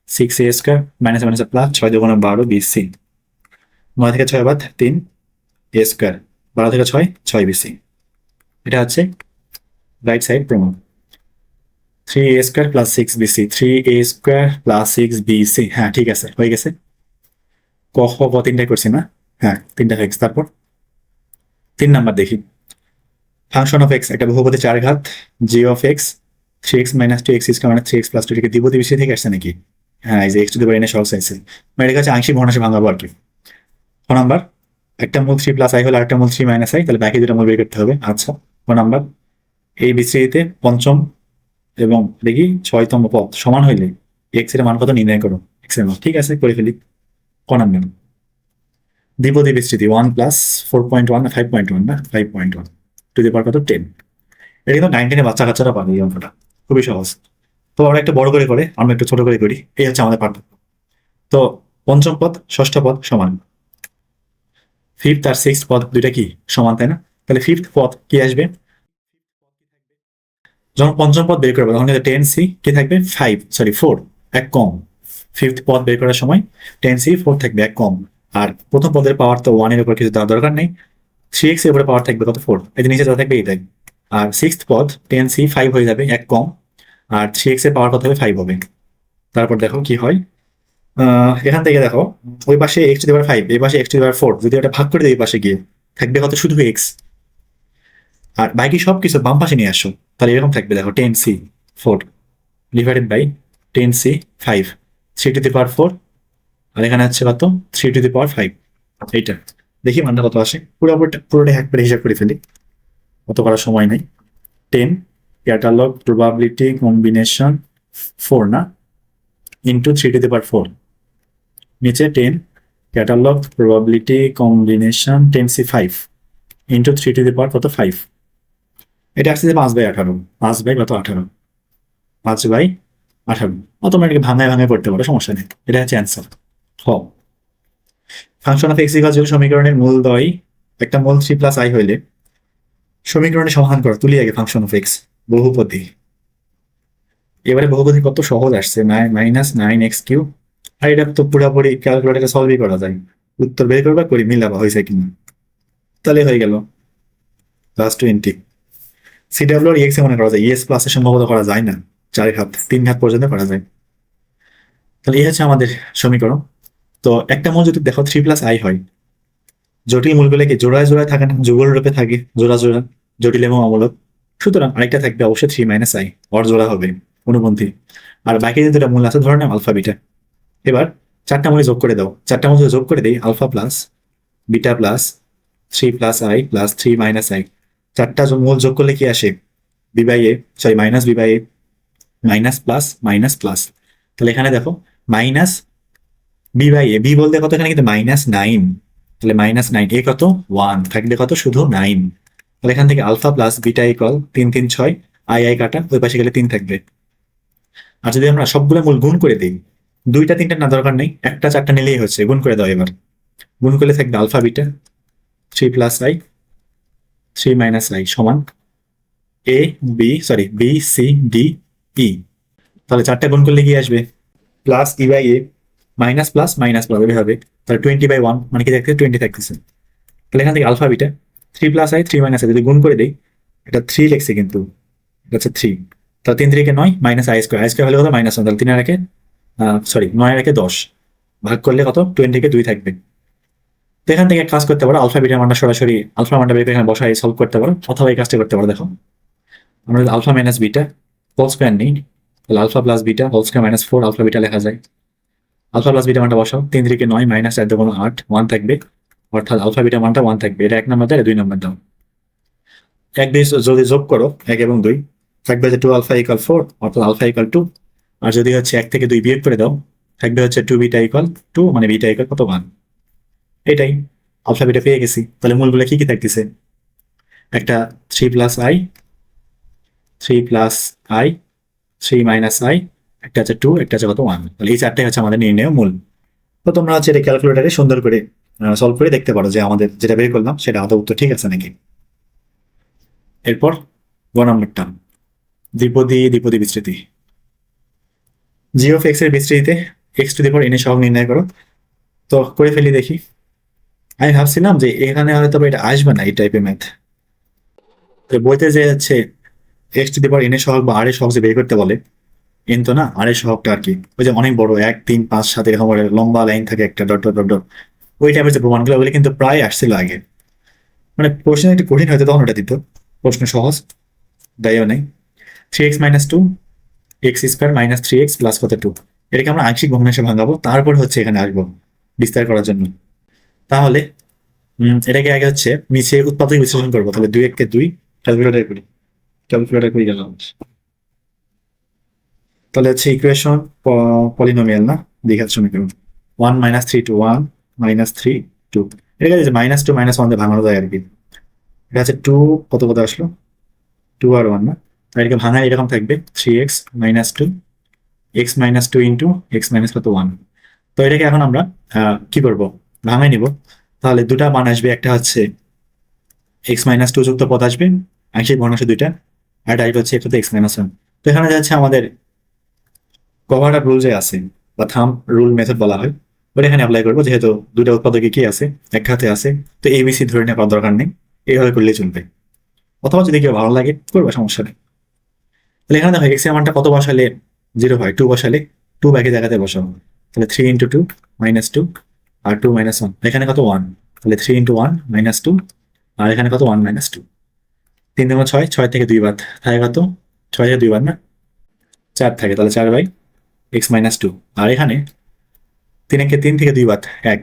6a² minus minus plus 6 2 12bc, 9 থেকে 6 বাদ 3a², 12 থেকে 6 6bc। এটা হচ্ছে রাইট সাইড প্রমাণ। 3a² plus 6bc, 3a² plus 6bc, হ্যাঁ ঠিক আছে হয়ে গেছে। ক খ গ তিনটাই করছি না, হ্যাঁ তিনটা হয়ে গেছে। তারপর 3 নাম্বার দেখি, ফাংশন অফ এক্স একটা বহুপদী 4 ঘাত G of X 3x minus 2x square মানে 3x প্লাস 2 থেকে দ্বিপদী বিশিষ্ট থেকে আসছে নাকি? হ্যাঁ এই যে x two the power n এর সহগ চাইছে, মানে এটা হচ্ছে আংশিক ভগ্নাংশে ভাঙাবো আর কি। ক নাম্বার, একটা মূল 3 প্লাস i হলে আরেকটা মূল 3 মাইনাস i, তাহলে বাকি দুটো মূল বের করতে হবে। আচ্ছা ক নাম্বার, এই বিস্তৃতিতে পঞ্চম এবং দেখি 6তম পদ সমান হইলে x এর মান কত নির্ণয় করো, x এর মান। ঠিক আছে করে ফেলি। ক নাম্বার, দ্বিপদী বিস্তৃতি 1 প্লাস 4.1 না 5.1 না 5.1 টু দি পাওয়ার কত 10। এটা কিন্তু 9 10 বাচ্চা কাচ্চারা পাবে এই অঙ্কটা, খুবই সহজ। তো আমরা একটু বড় করে আমরা একটু ছোট করে করি, এই হচ্ছে আমাদের পার্থক্য। তো পঞ্চম পদ ষষ্ঠ পদ সমান, ফিফথ আর সিক্স পদ দুইটা কি সমান, তাই না? তাহলে ফিফথ পদ কি আসবে, যখন পঞ্চম পদ বের করবো তখন কিন্তু 10c কি থাকবে 4 এক কম। ফিফথ পদ বের করার সময় 10c 4 থাকবে এক কম। আর প্রথম পদের পাওয়ার তো 1 এর উপর কিছু দেওয়ার দরকার নেই, 3x এর উপরে পাওয়ার থাকবে কত 4, এই যে নিচে যা থাকবে এইটাই। আর সিক্সথ পদ 10c 5 হয়ে যাবে এক কম, আর 3x এর পাওয়ার কত হবে 5 হবে। তারপর দেখো কি হয়, এখান থেকে দেখো ওই পাশে x টু দি পাওয়ার 5, এই পাশে x টু দি পাওয়ার 4, যদি ওটা ভাগ করে দিই এই পাশে গিয়ে থাকবে কত শুধু x, আর বাকি সব কিছু বাম পাশে নিয়ে আসো, তাহলে এরকম থাকবে দেখো 10c 4 divided by 10c 5, 3 to the power 4, আর এখানে হচ্ছে কত 3 টু দি পাওয়ার 5। এইটা দেখি মানটা কত আসে, পুরোটা একবারে হিসাব করে ফেলি, অত করার সময় নেই। 10 ক্যাটালগ প্রবাবিলিটি কম্বিনেশন 4 না ইন্টু 3 টু দি পাওয়ার 4, নিচে 10 catalog probability combination 10c 5 into 3 to the power কত 5, এটা আসছে 5/18, 5/18, 5/18। অটোমেটিক ভাঙায় ভাঙায় পড়তে পারো, সমস্যা নেই। এটা হচ্ছে অ্যান্সার। হ, ফাংশন অফ এক্স ইকুয়াল সমীকরণের মূলদ্বয় একটা মূল 3 প্লাস i হইলে সমীকরণের সমাধান করো। তুলি আগে ফাংশন অফ এক্স বহুপদী। এবারে বহুপদী কত সহজ আসছে, -9x3, আর এটা তো পুরোপুরি ক্যালকুলেটরে সলভই করা যায়। উত্তর বের করবা করি মিলাবা হয়েছে কিনা, তাহলে হয়ে গেল +20। সিডাব্লিউ আর এক্স মনে করা যায়, ইএস প্লাসের সম্ভবত করা যায় না, 4 ঘাত 3 ঘাত পর্যন্ত করা যায়। তাহলে এই হচ্ছে আমাদের সমীকরণ। তো একটা মূল যদি দেখো 3 প্লাস i হয়, জটিল মূলগুলো কি জোড়ায় জোড়ায় থাকে না, যুগল রূপে থাকে, জোড়া জোড়া জটিল এবং অমূলক। সুতরাং আরেকটা থাকবে অবশ্যই 3 মাইনাস i, অর জোড়া হবে অনুবন্ধী। আর বাকি যে দুটা মূল আছে ধরে নাও আলফা বিটা। এবার 4টা মূল যোগ করে দাও, 4টা মূল যোগ করে দিই alpha plus beta plus 3 plus i plus 3 minus i। 4টা মূল যোগ করলে কি আসে, B by A, sorry minus B by A, minus plus minus plus. তাহলে এখানে দেখো minus B by A, B বলতে কত এখানে কিন্তু -9, তাহলে -9, এ কত 1 থাকলে কত শুধু 9। তাহলে এখান থেকে alpha plus beta equal 3 3 6, i কাটা ওই পাশে গেলে 3 থাকবে। আর যদি আমরা সবগুলো মূল গুণ করে দিই, 2টা 3টা না দরকার নেই, 1টা 4টা নিলেই হচ্ছে, গুণ করে দাও। এবার গুণ করলে থাকবে alpha beta 3 plus i 3 minus i সমান বি সি ডি ই। তাহলে 4টা গুণ করলে কি আসবে, plus E by A minus plus minus plus হবে, তাহলে 20/1 মানে কি থাকছে 20 থাকতেছে। তাহলে এখান থেকে alpha beta 3 plus i 3 minus i যদি গুণ করে দিই, এটা 3 লিখছে কিন্তু এটা হচ্ছে 3, তাহলে 3 3 9 মাইনাস i² হলে কত -1, তাহলে 3 আর 1 9 আর 1 10 ভাগ করলে কত 20 কে 2 থাকবে। তো এখান থেকে কাজ করতে পারো, আলফা বিটার মানটা সরাসরি আলফা মানটা বের করে এখানে বসাই সলভ করতে পারো, অথবা এই কাজটা করতে পারো। দেখো আমরা যদি alpha minus beta whole square নিই, তাহলে alpha plus beta whole square minus 4 alpha beta লেখা যায়। আলফা প্লাস বিটা মানটা বসাও, 3 3 9 মাইনাস 4 2 8 1 থাকবে, অর্থাৎ আলফা বিটা মানটা 1 থাকবে। এটা 1 নম্বর দাও, 2 নম্বর দাও। 1 2 যদি যোগ করো 1 এবং 2 থাকবে যে 2 আলফা ইকুয়াল 4, অর্থাৎ আলফা ইকুয়াল 2। আর যদি হচ্ছে 1 থেকে 2 বিয়োগ করে দাও থাকবে হচ্ছে 2 বিটা ইকুয়াল 2, মানে বিটা ইকুয়াল কত 1। এটাই আলফা বিটা পেয়ে গেছি, তাহলে মূলগুলো কি কি থাকতেছে? একটা 3 + i, 3 + i, 3 - i, একটা হচ্ছে 2, একটা হচ্ছে কত 1। তাহলে এই চারটাই হচ্ছে আমাদের নির্ণয় মূল। তো তোমরা হচ্ছে এটা ক্যালকুলেটারে সুন্দর করে সলভ করে দেখতে পারো যে আমাদের যেটা বের করলাম সেটা আদৌ উত্তর ঠিক আছে নাকি। এরপর 1 নম্বরটা, দ্বিপদী দ্বিপদী বিস্তৃতি। জি অফ এক্স এর বিস্তৃতিতে x⁴ এর সহগ নির্ণয় করো। তো করে ফেলি দেখি। আমি ভাবছিলাম যে এখানে হয়তো এটা আসবে না, এই টাইপের ম্যাথ। তো বইতে যে হচ্ছে x⁴ এর সহগ বা আর এর সহগ যে বের করতে বলে, এন তো না, আর এর সহগটা আর কি ওই যে অনেক বড় 1 3 5 7 এরকম করে লম্বা লাইন থাকে একটা ডট ডট ডট ডট, ওই টাইপের যে প্রমাণগুলো ওগুলো কিন্তু প্রায় আসছিল আগে। মানে প্রশ্ন একটু কঠিন হয়তো তখন ওটা দিত, প্রশ্ন সহজ দেয়ও নাই। 3x - 2 x² - 3x প্লাস কত 2, এটাকে আমরা আংশিক ভগ্নাংশে ভাঙাবো, তারপর হচ্ছে এখানে আসবো বিস্তার করার জন্য। তাহলে এটাকে আগে হচ্ছে নিচে উৎপাদক বিশ্লেষণ করবো। তাহলে 2 1 কে 2, ক্যালকুলেটর করি, ক্যালকুলেটর করে গেলাম। তাহলে হচ্ছে ইকুয়েশন পলিনোমিয়াল না, দ্বিঘাত সমীকরণ। 1 - 3 2 1 - 3 2, এটা যে -2 -1 দিয়ে ভাঙানো যায় আর কি। এটা হচ্ছে 2 কত কত আসলো, 2 আর 1 না, আর এটাকে ভাঙায় এরকম থাকবে 3x - 2 x - 2 into x minus কত 1। তো এটাকে এখন আমরা কি করব, ভাঙাই নিব। তাহলে দুটা মান আসবে, একটা হচ্ছে x - 2 যুক্ত পদ আসবে আংশিক ভগ্নাংশ দুইটা, আর এটা হচ্ছে x - 1। তো এখানে যাচ্ছে আমাদের কভার আপ রুল যে আছে বা থাম রুল মেথড বলা হয়, ওটা এখানে অ্যাপ্লাই করবো। যেহেতু দুটো উৎপাদকে কি আছে, এক হাতে আছে, তো এবিসি ধরে নেওয়ার দরকার নেই, এইভাবে করলেই চলবে। অথবা যদি কেউ ভালো লাগে করবে, সমস্যা নেই। তাহলে এখানে দেখো এক্স এর মানটা কত বসালে 0 হয়, 2 বসালে 2 বাকি জায়গাতে বসাবো। তাহলে 3 × 2 - 2 আর 2 - 1, এখানে কত 1, তাহলে 3 × 1 - 2 আর এখানে কত 1 - 2। 3 × 6, 6 থেকে 2 বাদ থাকে কত, 6 থেকে 2 বাদ না 4 থাকে, তাহলে 4/x - 2। আর এখানে 3 একে 3 থেকে 2 বাদ 1,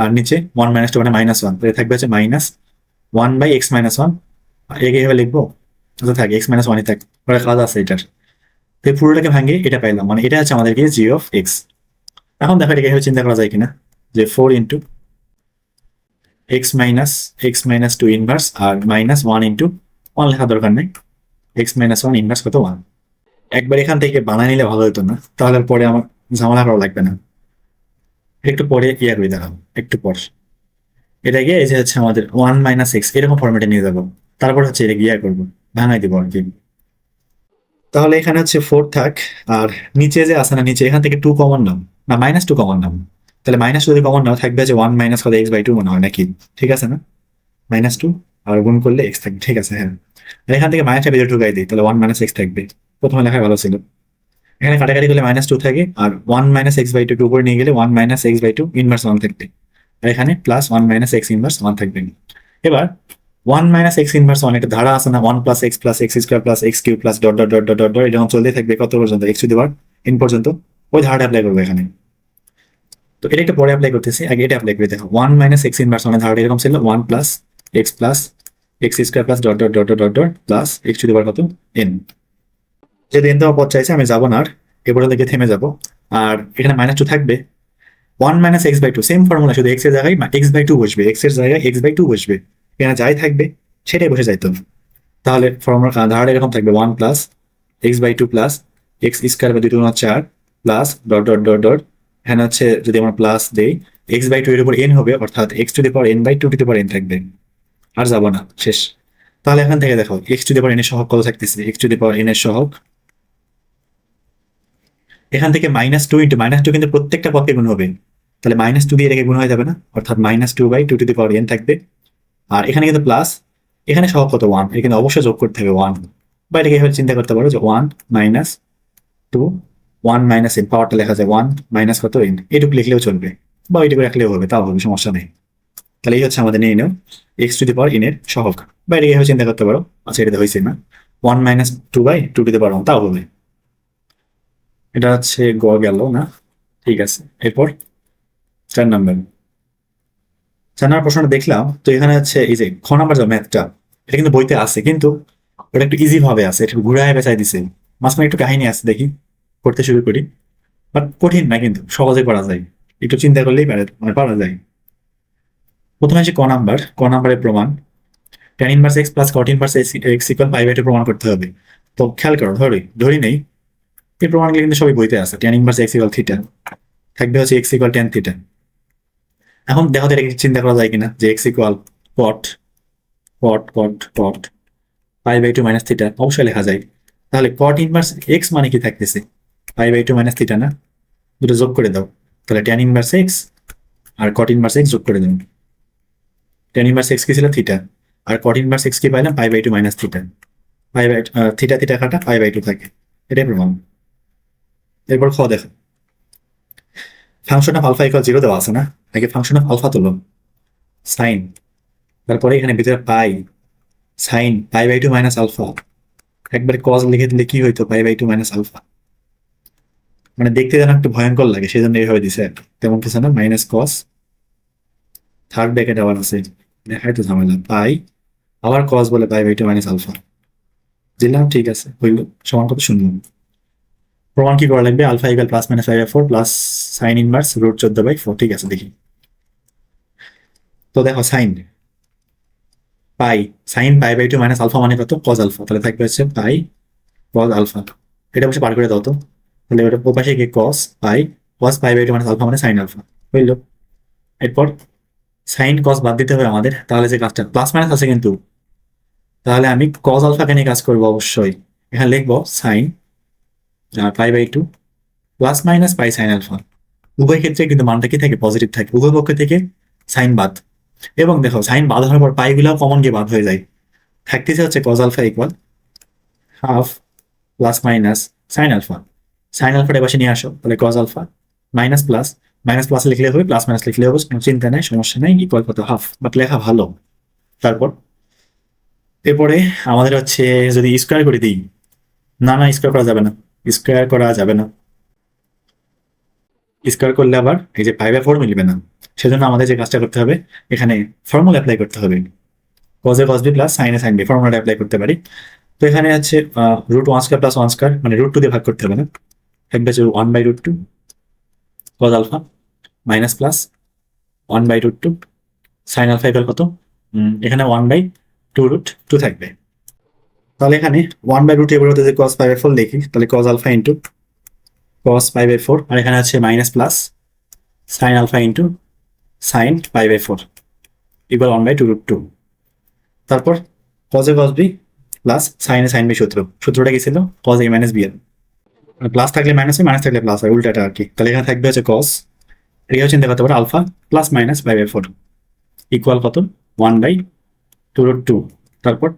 আর নিচে 1 - 2 মানে -1, তাহলে থাকবে হচ্ছে -1/x - 1। একে এভাবে লিখবো, আচ্ছা থাক x - 1ই থাক, ওরা খালাস আছে এটার। তো এই পুরোটাকে ভাঙিয়ে এটা পাইলাম, মানে এটা হচ্ছে আমাদেরকে জি অফ এক্স। এখন দেখো এটাকে এভাবে চিন্তা করা যায় কিনা, যে 4 ইন্টু x - 2 ইনভার্স আর -1 ইন্টু 1 লেখা দরকার নেই, x - 1 ইনভার্স কত 1। একবার এখান থেকে বানায় নিলে ভালো হতো না, তাহলে আর পরে আমার ঝামেলা করা লাগবে না। একটু পরে ইয়া করে দেখাবো, একটু পর এটাকে এই যে হচ্ছে আমাদের 1 - x এরকম ফরম্যাটে নিয়ে যাবো, তারপর হচ্ছে এটা ইয়া করবো, ভাঙাই দিব আর কি। তাহলে এখানে হচ্ছে 4 থাক, আর নিচে যে আছে না, নিচে এখান থেকে 2 কমন নাম, না -2 কমন নাম। তাহলে -2 যদি কমন নাও থাকবে যে 1 মাইনাস কত x/2 মনে হয় নাকি, ঠিক আছে না, -2 আর গুণ করলে x থাকবে, ঠিক আছে হ্যাঁ। আর এখান থেকে মাইনাসটা বেরিয়ে ঢুকাই দিই, তাহলে 1 - x থাকবে। প্রথমে লেখায় ভালো ছিল, এখানে কাটাকাটি করলে -2 থাকে, আর 1 - x/2 2 করে নিয়ে গেলে 1 - x/2 ইনভার্স 1 থাকবে, আর এখানে প্লাস 1 - x ইনভার্স 1 থাকবে। এবার 1 - x ইনভার্স 1 একটা ধারা আছে না, 1 + x + x² + x³ plus dot dot dot dot dot dot, এরকম চলতে থাকবে কত পর্যন্ত, x⁴ পর্যন্ত। ওই ধারাটা অ্যাপ্লাই করবো এখানে। তো এটা একটু পরে অ্যাপ্লাই করতেছি, আগে এটা অ্যাপ্লাই করে দেখো। 1 - x ইনভার্স 1 এর ধারাটা এরকম ছিল, 1 + x + x² plus dot dot dot dot dot dot plus x⁴ কত n। যেহেতু n দেওয়া পদ চাইছে আমি যাবো না আর, এ পর্যন্ত গিয়ে থেমে যাবো। আর এখানে -2 থাকবে, 1 - x/2 সেম ফর্মুলা, শুধু x এর জায়গায় x/2 বসবে, x এর জায়গায় x/2 বসবে, এখানে যাই থাকবে সেটাই বসে যাইতো। তাহলে ফর্মুলা ধারাটা এরকম থাকবে, 1 + x/2 প্লাস x² বা 2 × 4 plus dot dot dot dot, এখানে হচ্ছে যদি আমরা প্লাস দেই x/2 এর উপর n হবে, অর্থাৎ x⁴n/2n থাকবে। আর যাবো না, শেষ। তাহলে এখান থেকে দেখো x⁴n এর সহগ কত থাকতেছে, x⁴n এর সহগ এখান থেকে -2 ইন্টু -2 কিন্তু প্রত্যেকটা পদকে গুণ হবে, তাহলে -2 দিয়ে এটাকে গুণ হয়ে যাবে না, অর্থাৎ -2/2n থাকবে। আর এখানে কিন্তু প্লাস, এখানে সহগ কত 1, এখানে অবশ্যই যোগ করতে হবে 1, বা এটাকে এভাবে চিন্তা করতে পারো যে 1 - 2 1 - n, পাওয়ারটা লেখা যায় 1 মাইনাস কত n, এটুকু লিখলেও চলবে, বা ওইটুকু রাখলেও হবে, তাও হবে, সমস্যা নেই। তাহলে এই হচ্ছে আমাদের নিয়ে নেও x⁴n এর সহগ, বা এটাকে এভাবে চিন্তা করতে পারো, আচ্ছা এটা হয়েছে না 1 - 2/2 তাও হবে। এটা হচ্ছে গেল না, ঠিক আছে। এরপর 4 নম্বর, 4 নম্বর প্রশ্নটা দেখলাম। তো এখানে হচ্ছে এই যে খ নাম্বার যে ম্যাথটা, এটা কিন্তু বইতে আছে, কিন্তু ওটা একটু ইজি ভাবে আছে, একটু ঘুরায় পেঁচাই দিছে, মাঝখানে একটু কাহিনী আছে, দেখি করতে শুরু করি। বাট কঠিন না, কিন্তু সহজে করা যায়, একটু চিন্তা করলেই পারে, মানে পারা যায়। প্রথমে হচ্ছে ক নাম্বারের প্রমাণ tan inverse X plus cot inverse X equal pi by two প্রমাণ করতে হবে। তো খেয়াল করো, ধরি নেই এই প্রমাণগুলো কিন্তু সবই বইতে আছে। tan inverse X equal theta থাকবে হচ্ছে এক্স ইকুয়াল tan থিটা। এখন দেখো তো এটা কি চিন্তা করা যায় কিনা যে X equal cot cot cot cot pi by two minus theta, অবশ্যই লেখা যায়। তাহলে কট ইনভার্স এক্স মানে কি থাকতেছে, pi by two minus theta না? দুটো যোগ করে দাও, তাহলে tan ইনভার্স এক্স আর কট ইনভার্স এক্স যোগ করে দাও। tan ইনভার্স এক্স কি ছিল থিটা, আর কট ইনভার্স এক্স কি পাইলাম pi by two minus theta. Pi by theta theta কাটা পাই বাই টু থাকে, এটাই প্রমাণ। এরপর খ দেখো, function of alpha equal zero দেওয়া আছে না, আগে ফাংশন অফ আলফা তোলো, সাইন, তারপরে এখানে ভিতরে pi, sine pi by two minus alpha, একবারে কজ লিখে দিলে কি হইতো pi by two minus alpha. মানে দেখতে যেন একটু ভয়ঙ্কর লাগে, সেই জন্য এইভাবে দিছে আর কি। তেমন কিছু না, মাইনাস কস, থার্ড ব্র্যাকেট আবার আছে, দেখাই তো ঝামেলা, পাই আবার কস বলে pi by two minus alpha দিলাম, ঠিক আছে হইল। সমান কত শূন্য। প্রমাণ কি করা লাগবে, alpha equal plus minus 5/4 plus sine inverse root 14/4। ঠিক আছে দেখি তো, দেখো sine pi, sine pi by two minus alpha মানে কত, কজ আলফা, তাহলে থাকবে হচ্ছে পাই কজ আলফা। এটা অবশ্যই পার করে দাও তো, তাহলে ওটা ওপাশে গিয়ে cos pi by two minus alpha মানে সাইন আলফা হইল। এরপর সাইন কস বাদ দিতে হবে আমাদের, তাহলে যে কাজটা প্লাস মাইনাস আছে কিন্তু, তাহলে আমি কজ আলফাকে নিয়ে কাজ করবো অবশ্যই। এখানে লিখবো sine pi by two plus minus pi sine alpha. উভয় ক্ষেত্রে কিন্তু মানটা কি থাকে, পজিটিভ থাকে, উভয় পক্ষ থেকে সাইন বাদ। এবং দেখো সাইন বাদ হওয়ার পর পাই গুলাও কমন গিয়ে বাদ হয়ে যায়, থাকতেছে হচ্ছে cos alpha equal half plus minus sine alpha. Sine আলফাটা পাশে নিয়ে আসো, তাহলে cos alpha minus plus, minus plus লিখলে হবে, প্লাস মাইনাস লিখলে হবে, কোনো চিন্তা নাই, সমস্যা নাই, ইকুয়াল কত হাফ, বাট লেখা ভালো। তারপর এরপরে আমাদের হচ্ছে যদি স্কোয়ার করে দিই, না না স্কোয়ার করা যাবে না, স্কোয়ার করা যাবে না, স্কোয়ার করলে আবার এই যে 5/4 মিলবে না। সেজন্য আমাদের যে কাজটা করতে হবে, এখানে ফর্মুলা অ্যাপ্লাই করতে হবে, কজে কস বি প্লাস সাইনে সাইন বি, ফর্মুলাটা অ্যাপ্লাই করতে পারি। তো এখানে আছে root one square plus one square, মানে রুট টু দিয়ে ভাগ করতে হবে না, থাকবে হচ্ছে 1/√2 cos alpha minus plus 1/√2 sine alpha equal কত, এখানে 1/2√2 থাকবে। তাহলে এখানে 1/√2 এবার হতে যদি কস 5/4 লিখি, তাহলে কজ আলফা ইন্টু কস 5/4, আর এখানে আছে minus plus sine alpha into sine 5/4 equal 1/2√2। তারপর কজে কস বি প্লাস সাইনে সাইন বি, সূত্রটা কি ছিল, কজ এ মাইনাস বি এর, প্লাস থাকলে মাইনাস হয়, মাইনাস থাকলে প্লাস হয়, উল্টাটা আর কি। তাহলে এখানে থাকবে হচ্ছে কস, এটাও চিন্তা করতে পারো, আলফা প্লাস মাইনাস 5/4 ইকুয়াল কত 1/2√2। তারপর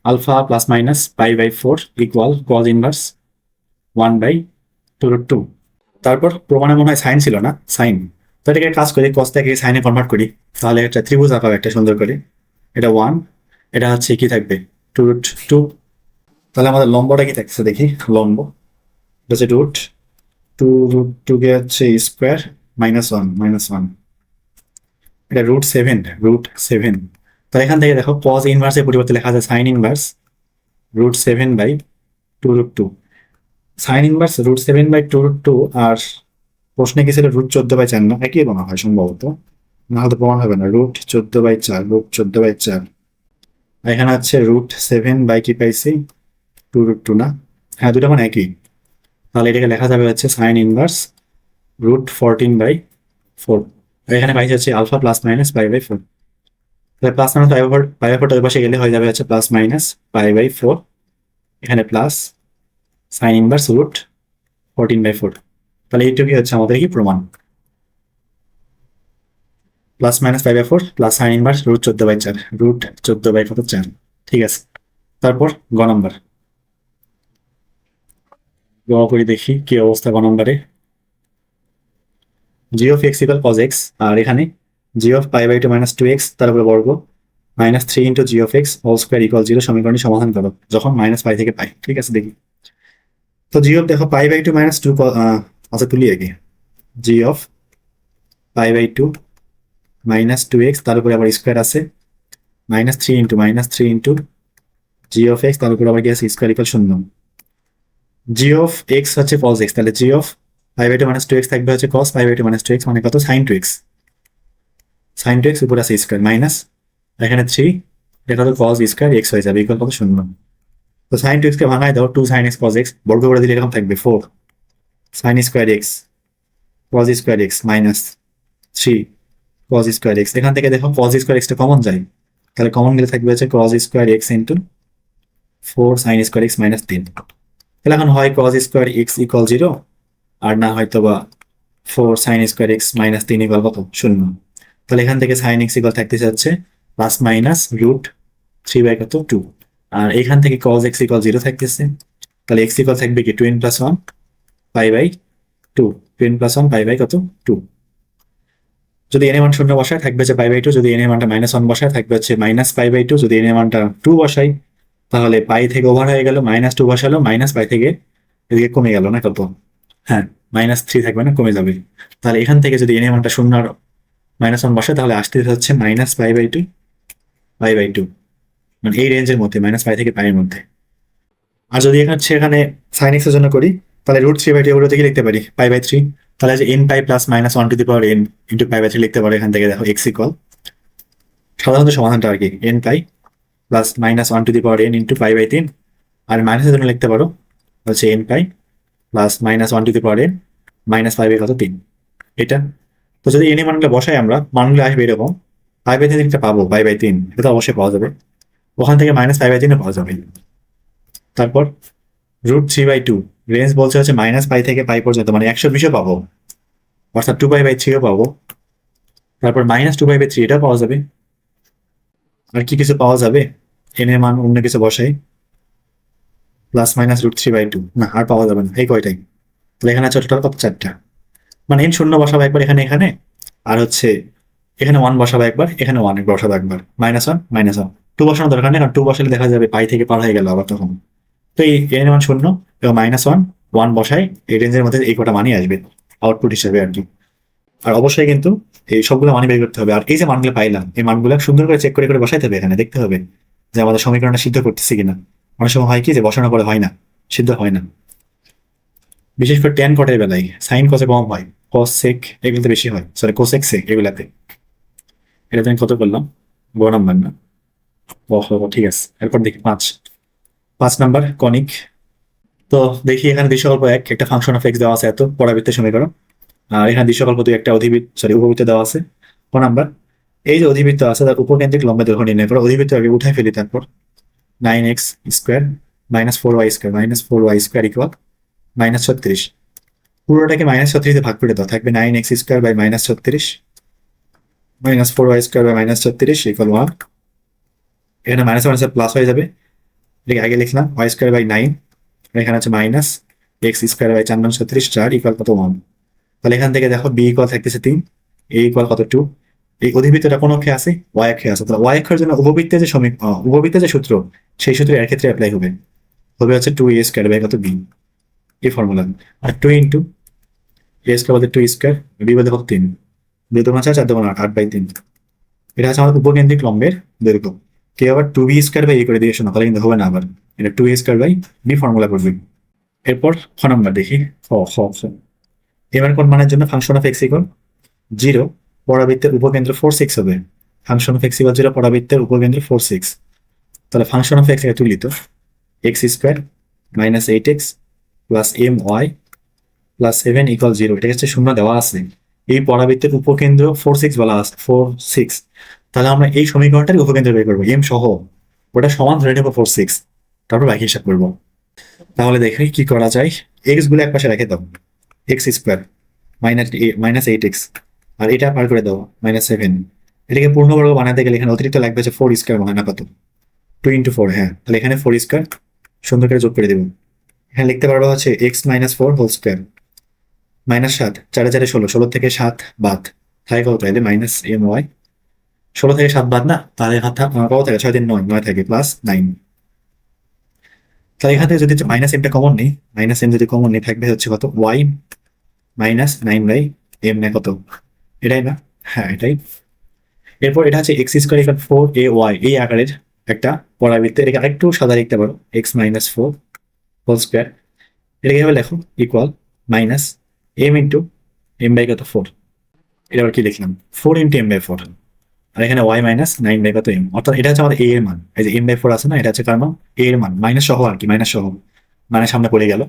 alpha plus minus 5/4 equal cos inverse 1/2√2। তারপর প্রমাণে মনে হয় সাইন ছিল না, সাইন, তো এটাকে কাজ করি, কসটাকে সাইনে কনভার্ট করি, তাহলে একটা ত্রিভুজ আঁকাবো একটা সুন্দর করে, এটা 1, এটা হচ্ছে কি থাকবে 2√2। তাহলে আমাদের লম্বটা কি থাকছে দেখি, লম্ব এটা হচ্ছে √2 কে হচ্ছে স্কোয়ার -1 এটা √7। তাহলে এখান থেকে দেখো কজ ইনভার্সের পরিবর্তে লেখা আছে সাইন ইনভার্স √7/2√2, সাইন ইনভার্স √7/2√2। আর প্রশ্নে কি ছিল √14/4 না, একই মনে হয় সম্ভবত, না হলে প্রমাণ হবে না, √14/4 এখানে হচ্ছে √7 কি পাইছি 2√2 না, হ্যাঁ দুটো মানে একই। তাহলে এটাকে লেখা যাবে হচ্ছে সাইন ইনভার্স √14/4, এখানে পাইছে হচ্ছে আলফা প্লাস মাইনাস 5/4, তাহলে প্লাস মাইনাস 5/4 ওই পাশে গেলে হয়ে যাবে হচ্ছে প্লাস মাইনাস 5/4, এখানে প্লাস সাইন ইনভার্স √14/4। তাহলে এইটুকুই হচ্ছে আমাদের কি প্রমাণ, plus minus 5/4 plus sine inverse √14/4 ঠিক আছে। তারপর গ নাম্বার, গ করে দেখি কি অবস্থা গ নাম্বারে, G of x equal cos X, আর এখানে জি অফ পাই/2 - 2x তার উপরে বর্গ -3 into G of X whole square equal 0 সমীকরণটি সমাধান করো যখন -π থেকে পাই। ঠিক আছে দেখি তো, জি অফ দেখো পাই/2 - 2 আচ্ছা তুলি আগে, জি অফ পাই/2 - 2x তার উপরে আবার স্কোয়ার আছে -3 ইন্টু জি অফ এক্স তার উপরে আবার কি আছে square equal 0। G of x হচ্ছে কজ এক্স, তাহলে জি অফ পাই/2 - 2x থাকবে হচ্ছে কস পাই/2 - 2x মানে কত sign 2x। Sign two x উপরে আছে স্কোয়ার মাইনাস এখানে 3 এটা তো কজ স্কোয়ার এক্স হয়ে যাবে ইকুয়াল কত 0। তো সাইন টু এক্সকে ভাঙায় দাও 2 সাইন এক্স কজ এক্স বর্গ করে দিলে এরকম থাকবে 4 sine square x cos square x minus 3 cos square x. এখান থেকে দেখো কজ স্কোয়ার এক্সটা কমন যায়, তাহলে কমন গেলে থাকবে হচ্ছে cos square x into 4 sine square x minus 3। তাহলে এখন হয় কজ স্কোয়ার এক্স ইকুয়াল 0 আর না হয়তো বা 4 sine square x minus 3 equal কত 0। তাহলে এখান থেকে সাইন এক্স ইকুয়াল থাকতে যাচ্ছে প্লাস মাইনাস রুট 3 বাই কত 2। আর এখান থেকে কজ এক্স ইকুয়াল 0 থাকতেছে, তাহলে এক্স ইকুয়াল থাকবে কি 2n plus 1 pi by 2, 2n plus 1 pi by কত 2। যদি এন এর মান 0 বসায় থাকবে হচ্ছে পাই বাই 2, যদি এন এর মানটা মাইনাস 1 বসায় থাকবে হচ্ছে মাইনাস পাই বাই 2, যদি এন এর মানটা 2 বসাই তাহলে পাই থেকে ওভার হয়ে গেল মাইনাস 2 বসালো মাইনাস পাই থেকে এদিকে কমে গেল না কত, হ্যাঁ মাইনাস 3 থাকবে না কমে যাবে। তাহলে এখান থেকে যদি এন এর মানটা 0 আর মাইনাস 1 বসায় তাহলে আসতে হচ্ছে minus pi by 2 pi by 2, মানে এই রেঞ্জের মধ্যে মাইনাস পাই থেকে পাইয়ের মধ্যে। আর যদি এখানে সাইন এক্স এর জন্য করি তাহলে রুট 3 বাই 2 থেকে লিখতে পারি পাই বাই 3। তাহলে যে N pi plus minus 1 to the power N into pi by 3 লিখতে পারো। এখান থেকে দেখো এক্স ইকুয়াল সাধারণত সমাধানটা আর কি N pi plus minus 1 to the power N into pi by 3, আর মাইনাসের জন্য লিখতে পারো হচ্ছে N pi plus minus 1 to the power N minus pi by কত 3 এটা। তো যদি এন এর মানগুলো বসাই আমরা মানগুলো আসবে এরকম পাই বাই 3 একটা পাবো পাই বাই 3 এটা তো অবশ্যই পাওয়া যাবে, ওখান থেকে মাইনাস পাই বাই 3 পাওয়া যাবে। তারপর রুট 3/2 রেঞ্জ বলছে হচ্ছে মাইনাস পাই থেকে পাই পর্যন্ত, মানে 120ও পাবো অর্থাৎ 2 পাই/3ও পাবো। তারপর মাইনাস 2 পাই/3 এটা পাওয়া যাবে। আর কি কিছু পাওয়া যাবে এন এর মান অন্য কিছু বসাই প্লাস মাইনাস রুট 3/2, না আর পাওয়া যাবে না এই কয়টাই। তাহলে এখানে আছে টোটাল কত 4টা, মানে এন 0 বসাবো একবার এখানে এখানে, আর হচ্ছে এখানে 1 বসাবো একবার এখানে 1 বসাবো একবার -1 -1 2 বসানোর দরকার নেই, কারণ 2 বসালে দেখা যাবে পাই থেকে পার হয়ে গেল আবার তখন। তো এই এন এর মান 0 এবং -1 বসাই এই রেঞ্জের মধ্যে এই কটা মানই আসবে আউটপুট হিসেবে আর কি। আর অবশ্যই কিন্তু এই সবগুলো মানি বের করতে হবে। আর এই যে মানগুলো পাইলাম এই মানগুলো সুন্দর করে চেক করে করে বসাইতে হবে, এখানে দেখতে হবে যে আমাদের সমীকরণটা সিদ্ধ করতেছি কিনা। অনেক সময় হয় কি যে বসানোর পরে হয় না, সিদ্ধ হয় না, বিশেষ করে ট্যান কটের বেলায় সাইন কসে কম হয়, কস সেক এগুলোতে বেশি হয়, সরি কোসেক সেক এগুলাতে। এটাতে আমি কত করলাম 2 নাম্বার না, ঠিক আছে। এরপর দেখি 5 নাম্বার কনিক। তো দেখি এখানে দৃশ্যকল্প একটা ফাংশন অফ এক্স দেওয়া আছে এত পরাবৃত্তের সমীকরণ, আর এখানে দৃশ্যকল্প 2 একটা উপবৃত্ত দেওয়া আছে। ক নাম্বার এই যে অধিবৃত্ত আছে তার উপকেন্দ্রিক লম্ব দৈর্ঘ্য নির্ণয় করো। অধিবৃত্ত আগে উঠাই ফেলি, তারপর 9x square -4y square -4y square equal -36। পুরোটাকে -36 দিয়ে ভাগ করে দাও, থাকবে 9x square by -36 -4y square by -36 equal 1। এখানে মাইনাস মাইনাস প্লাস হয়ে যাবে, এটাকে আগে লিখলাম y স্কোয়ার বাই 9, এখানে আছে minus x square by 4 - 4 equal কত 1। তাহলে এখান থেকে দেখো বি ইকুয়াল থাকতেছে 3, এ ইকুয়াল কত 2। এই অধিবৃত্তটা কোন অক্ষে আছে y অক্ষে আছে, তাহলে y অক্ষের জন্য উপবৃত্তের যে সূত্র সেই সূত্র এর ক্ষেত্রে অ্যাপ্লাই হবে, হবে হচ্ছে 2a স্কোয়ার বাই কত b, এই ফর্মুলা। আর 2 ইন্টু a স্কোয়ার বলতে 2 স্কোয়ার, b বলতে কত 3, 2 2 4 4 2 8 8/3। এটা হচ্ছে আমাদের উপকেন্দ্রিক লম্বের দৈর্ঘ্য। কেউ আবার 2b স্কোয়ার বাই a করে দিয়ে শোনা, তাহলে কিন্তু হবে না, আবার এটা 2a square by b formula করবে। এরপর খ নাম্বার দেখি এবার কোন মানের জন্য ফাংশন অফ এক্স ইকুয়াল 0 পরাবৃত্তের উপকেন্দ্র 4 6 হবে। ফাংশন অফ এক্স ইকুয়াল 0 পরাবৃত্তের উপকেন্দ্র 4 6, তাহলে ফাংশন অফ এক্স এর তুলিত x square -8x plus my plus 7 equal 0, এটা হচ্ছে 0 দেওয়া আছে। এই পরাবৃত্তের উপকেন্দ্র 4 6 বলা আছে 4 6, তাহলে আমরা এই সমীকরণটার উপকেন্দ্র বের করবো এম সহ, ওটা সমান ধরে নেবো 4 6, তারপর বাকি হিসাব করবো। তাহলে দেখি কি করা যায়, এক্স গুলো এক পাশে রেখে দাও, এক্স স্কোয়ার -8x আর এটা পার করে দাও -7। এটাকে পূর্ণবর্গ বানাতে গেলে এখানে অতিরিক্ত লাগবে যে 4 স্কোয়ার মানে না কত 2 × 4, হ্যাঁ তাহলে এখানে 4 স্কোয়ার সুন্দর করে যোগ করে দেবো। এখানে লিখতে পারবো হচ্ছে x - 4 হোল স্কোয়ার -7 4 4 16 16 থেকে 7 বাদ থাকে কত, তাহলে -my 16 থেকে 7 বাদ না, তাহলে কত থাকে 6 3 9 9 থাকে প্লাস 9। তাহলে এখান থেকে যদি মাইনাস এমটা কমন নিই, মাইনাস এম যদি কমন নিই থাকবে হচ্ছে কত y -9/m না কত, এটাই না, হ্যাঁ এটাই। এরপর এটা হচ্ছে x স্কোয়ার ইকুয়াল 4ay এই আকারের একটা পরাবৃত্ত, এটাকে আরেকটু সাদা লিখতে পারো x - 4 হোল স্কোয়ার, এটাকে এভাবে লেখো ইকুয়াল -m × m/4। এটা আবার কি লিখলাম 4 × m/4, আর এখানে y মাইনাস 9 বাই কত m, অর্থাৎ এটা হচ্ছে আমাদের a এর মান। এই যে m/4 আছে না, এটা হচ্ছে কার মান, a এর মান, মাইনাস সহ আর কি, মাইনাস সহ, মানে সামনে পড়ে গেল।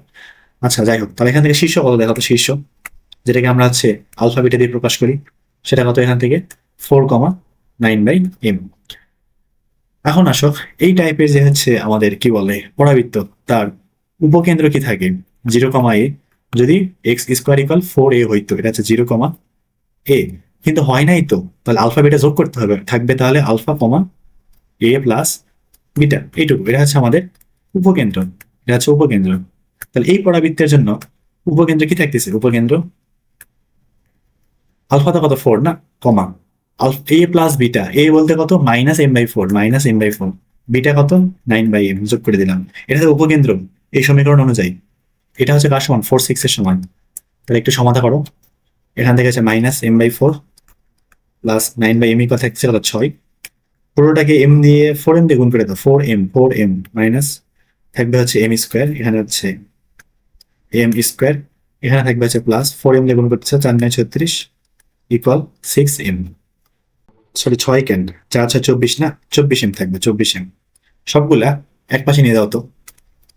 আচ্ছা যাই হোক, তাহলে এখান থেকে শীর্ষ কত দেখো তো, শীর্ষ যেটাকে আমরা হচ্ছে আলফা বিটা দিয়ে প্রকাশ করি, সেটা কত এখান থেকে 4,9/m। এখন আসো, এই টাইপের যে হচ্ছে আমাদের কি বলে পরাবৃত্ত, তার উপকেন্দ্র কি থাকে 0, a। যদি x² = 4a হইতো, এটা হচ্ছে 0, a, কিন্তু হয় নাই তো, তাহলে আলফা বিটা যোগ করতে হবে, থাকবে তাহলে alpha comma a plus beta, এইটুকু। এটা হচ্ছে আমাদের উপকেন্দ্র, এটা হচ্ছে উপকেন্দ্র। তাহলে এই পরাবৃত্তের জন্য উপকেন্দ্র কি থাকতেছে, উপকেন্দ্র আলফাটা কত 4 না, কমা এ প্লাস বিটা, এ বলতে কত -m/4, -m/4, বিটা কত 9/m, যোগ করে দিলাম। এটা হচ্ছে উপকেন্দ্র এই সমীকরণ অনুযায়ী। এটা হচ্ছে কার সমান, 4, 6 এর সমান। তাহলে একটু সমাধা করো, এখান থেকে আছে -m/4 প্লাস 9/m কথা থাকছে কত 6, পুরোটাকে m দিয়ে 4m দিয়ে গুণ করে দাও, 4m মাইনাস থাকবে হচ্ছে m², এখানে হচ্ছে m², এখানে থাকবে হচ্ছে প্লাস 4m দিয়ে গুণ করতেছে 4×9 = 36 ইকুয়াল 6m, সরি 6 কেন, 4×6 = 24 না, 24m থাকবে, 24m। সবগুলা এক পাশে নিয়ে দাও তো,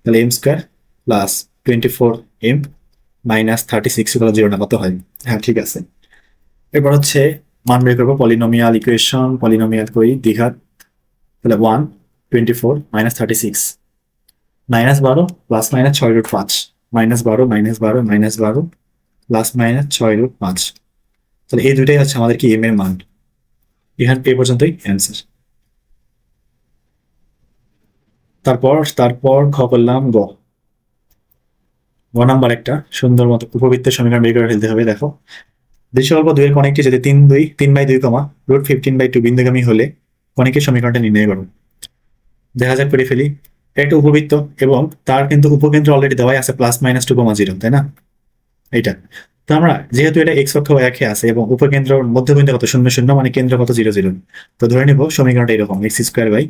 তাহলে m² প্লাস 24m মাইনাস 36 = 0 না, কত হয়? হ্যাঁ ঠিক আছে। এরপর হচ্ছে মান বের করবো, পলিনোমিয়াল ইকুয়েশন, পলিনোমিয়াল করি দ্বিঘাত। তাহলে 1, 24 minus 36, -12 plus minus 6√5, -12 -12 -12 plus minus 6√5। তাহলে এই দুইটাই হচ্ছে আমাদের কি m এর মান। এখানে এই পর্যন্তই অ্যান্সার। তারপর তারপর খ করলাম গ নাম্বার একটা সুন্দর মতো উপবৃত্তের সমীকরণ বের করে ফেলতে হবে। দেখো, দৃশ্যকল্প 2 এর কণিকটি যদি 3/2, √15/2 বিন্দুগামী হলে কণিকের সমীকরণটা নির্ণয় করো। দেখা যাক করে ফেলি। একটা উপবৃত্ত এবং তার কিন্তু উপকেন্দ্র অলরেডি দেওয়াই আছে +-2,0, তাই না? এইটা তো আমরা যেহেতু এটা x অক্ষ একে আছে এবং উপকেন্দ্র মধ্যবিন্দু কত 0, 0, মানে কেন্দ্র কত 0, 0, তো ধরে নিব সমীকরণটা এরকম, x² by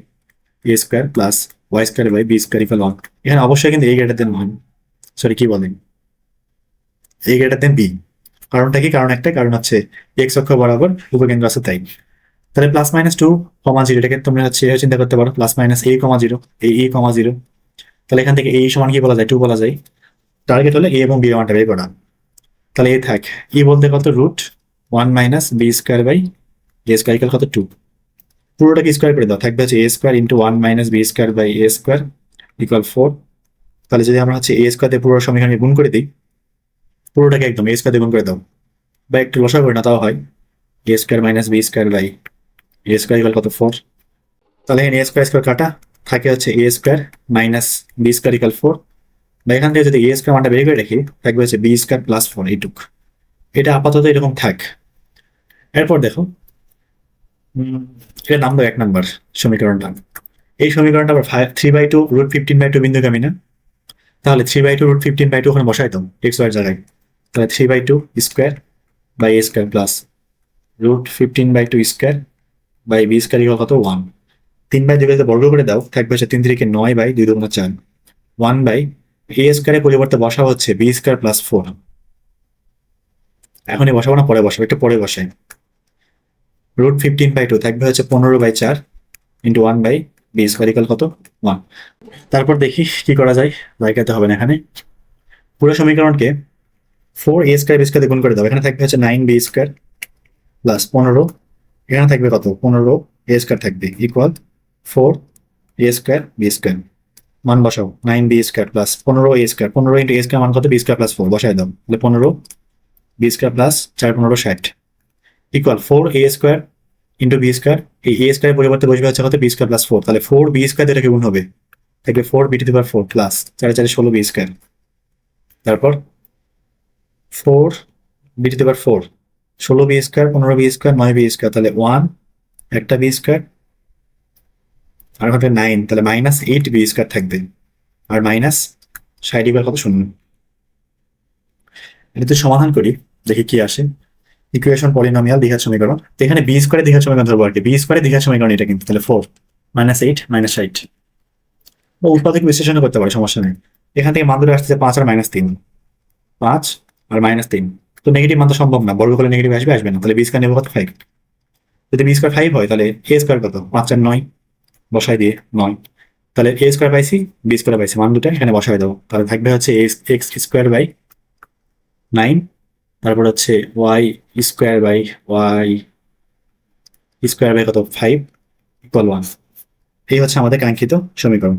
a² plus y² by b² = 1। এখানে অবশ্যই কিন্তু a গ্রেটার দেন 1, সরি কি বলেন, a গ্রেটার দেন b। কারণটা কি? কারণ একটা, কারণ হচ্ছে x অক্ষ বরাবর উপকেন্দ্র আছে তাই। তাহলে +-2,0, এটাকে তোমরা হচ্ছে চিন্তা করতে পারো, +-a,0, a,0। তাহলে এখান থেকে a সমান কি বলা যায়, 2 বলা যায়। টার্গেট হলে a এবং b এর মানটা বের করা। তাহলে এ থাক, ই বলতে কত, √1 - b² বাই a² কত 2, পুরোটাকে স্কোয়ার করে দাও, থাকবে হচ্ছে a² × 1 - b² বাই a² = 4। তাহলে যদি আমরা হচ্ছে a² দিয়ে পুরো সমীকরণকে গুণ করে দিই, পুরোটাকে একদম a² দিয়ে গুণ করে দাও, বা একটু লসা করে না তাও হয়, a² - b² বাই a² = কত 4। তাহলে এখানে a² কাটা, থাকে হচ্ছে a² - b² = 4, বা এখান থেকে যদি a² মানটা বের করে রাখি, থাকবে হচ্ছে b² + 4, এইটুক। এটা আপাতত এরকম থাক। এরপর দেখো, এটা নাম দাও 1 নাম্বার সমীকরণটা। এই সমীকরণটা আবার 3/2 √15/2 বিন্দুগামী না, তাহলে 3/2 √15/2 ওখানে বসাই দাও x y এর জায়গায়। তাহলে 3/2² by a² plus √15/2² by b² = কত 1। 3/2 কে বর্গ করে দাও, থাকবে হচ্ছে 3 3 9/2 × 4, 1 বাই a² এর পরিবর্তে বসাবো হচ্ছে b² + 4। এখনই বসাবো না, পরে বসাবো, একটু পরে বসাই। √15/2 থাকবে হচ্ছে 15/4 × 1/b² = কত 1। তারপর দেখি কি করা যায়, জায়গাতে হবে না এখানে। পুরো সমীকরণকে 4a² b² দিয়ে গুণ করে দাও, এখানে থাকবে হচ্ছে 9b² প্লাস 15, এখানে থাকবে কত 15a² থাকবে ইকুয়াল 4a² b²। মান বসাও, 9b² প্লাস 15a², 15 × a² মান কত, b² + 4 বসাই দাও, তাহলে 15b² plus 4 15 60 equal 4a² × b²। এই a² এর পরিবর্তে বসবে হচ্ছে কত, b² + 4, তাহলে 4b² দিয়ে এটাকে গুণ হবে, থাকবে 4b⁴ প্লাস 4 4 16b²। তারপর 4b⁴, 16b², 15b², 9b², তাহলে 1 একটা b², আর হবে 9, তাহলে -8b² থাকবে, আর -60 কত 0। এটা তো সমাধান করি, দেখি কি আসে। ইকুয়েশন পলিনোমিয়াল দ্বিঘাত সমীকরণ, তো এখানে b² দ্বিঘাত সমীকরণ ধরবো আর কি, b² দ্বিঘাত সমীকরণ এটা কিন্তু, তাহলে 4 -8 -60, ও উৎপাদক বিশ্লেষণ করতে পারে, সমস্যা নেই। এখান থেকে মান ধরে আসছে 5 আর -3, 5 আর -3, তো নেগেটিভ মান তো সম্ভব না, বর্গ করলে নেগেটিভ আসবে আসবে না, তাহলে বি স্কোয়ার নেবো কত 5। যদি বি স্কোয়ার 5 হয় তাহলে এ স্কোয়ার কত 5 আর 9 বসাই দিয়ে 9, তাহলে এ স্কোয়ার পাইছি বি স্কোয়ার পাইছি, মান দুটো এখানে বসাই দেবো, তাহলে থাকবে হচ্ছে এক্স স্কোয়ার বাই 9, তারপর হচ্ছে Y square by Y square by কত 5 ইকুয়াল 1। এই হচ্ছে আমাদের কাঙ্ক্ষিত সমীকরণ।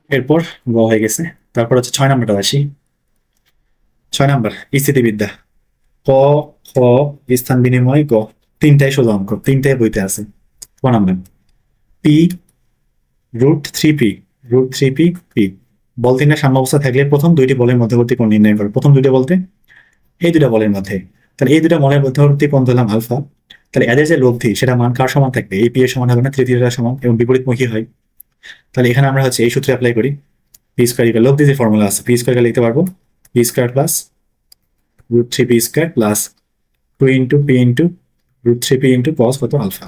এরপর গ হয়ে গেছে, তারপর হচ্ছে 6 নাম্বারটা আসি। 6 নাম্বার স্থিতিবিদ্যা, ক খ স্থান বিনিময় গ, তিনটাই সোজা অঙ্ক, তিনটাই বইতে আছে। ক number P √3p, √3p P, বল তিনটা সাম্যাবস্থা থাকলে প্রথম দুইটি বলের মধ্যবর্তী কোণ নির্ণয় করে। প্রথম দুইটা বলতে এই দুটা বলের মধ্যে, তাহলে এই দুটা বলের মধ্যবর্তী কোণ দিলাম আলফা, তাহলে এদের যে লব্ধি সেটা মান কার সমান থাকবে, এই পি এর সমান হবে না, তৃতীয়টার সমান এবং বিপরীতমুখী হয়। তাহলে এখানে আমরা হচ্ছে এই সূত্রে অ্যাপ্লাই করি, পি স্কোয়ার ইকুয়াল লব্ধি যে ফর্মুলা আছে, পি স্কোয়ার লিখতে পারবো P square plus √3p square plus 2 into P into √3p into cos কত আলফা।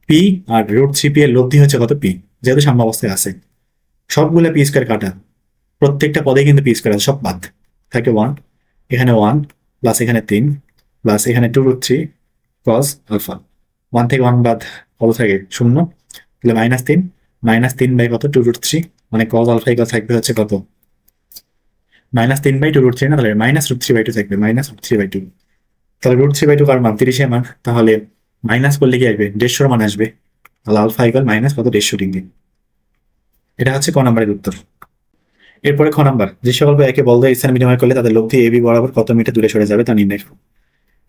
পি আর √3p এর লব্ধি হচ্ছে কত পি, যেহেতু সাম্যাবস্থায় আছে সবগুলো পি স্কোয়ার কাটা, প্রত্যেকটা পদে কিন্তু পি স্কোয়ার আছে, সব বাদ থাকে 1, এখানে 1 প্লাস এখানে 3 প্লাস এখানে 2√3 কস আলফা। 1 থেকে 1 বাদ কত থাকে 0, তাহলে -3, -3 বাই কত 2√3, মানে কস আলফা ইকুয়াল থাকবে হচ্ছে কত -3 বাই 2√3 না, তাহলে -√3/2 থাকবে, -√3/2। তাহলে √3/2 কার মান 30 এর মান, তাহলে মাইনাস করলে কি আসবে 150 মান আসবে, তাহলে আলফা ইকুয়াল মাইনাস কত 150 ডিগ্রি। এটা হচ্ছে ক নাম্বারের উত্তর। এরপরে খ নাম্বার, যে সকল একে বল দিয়ে স্থান বিনিময় করলে তাদের লব্ধি এবি বরাবর কত মিটার দূরে সরে যাবে তা নির্ণয় করো।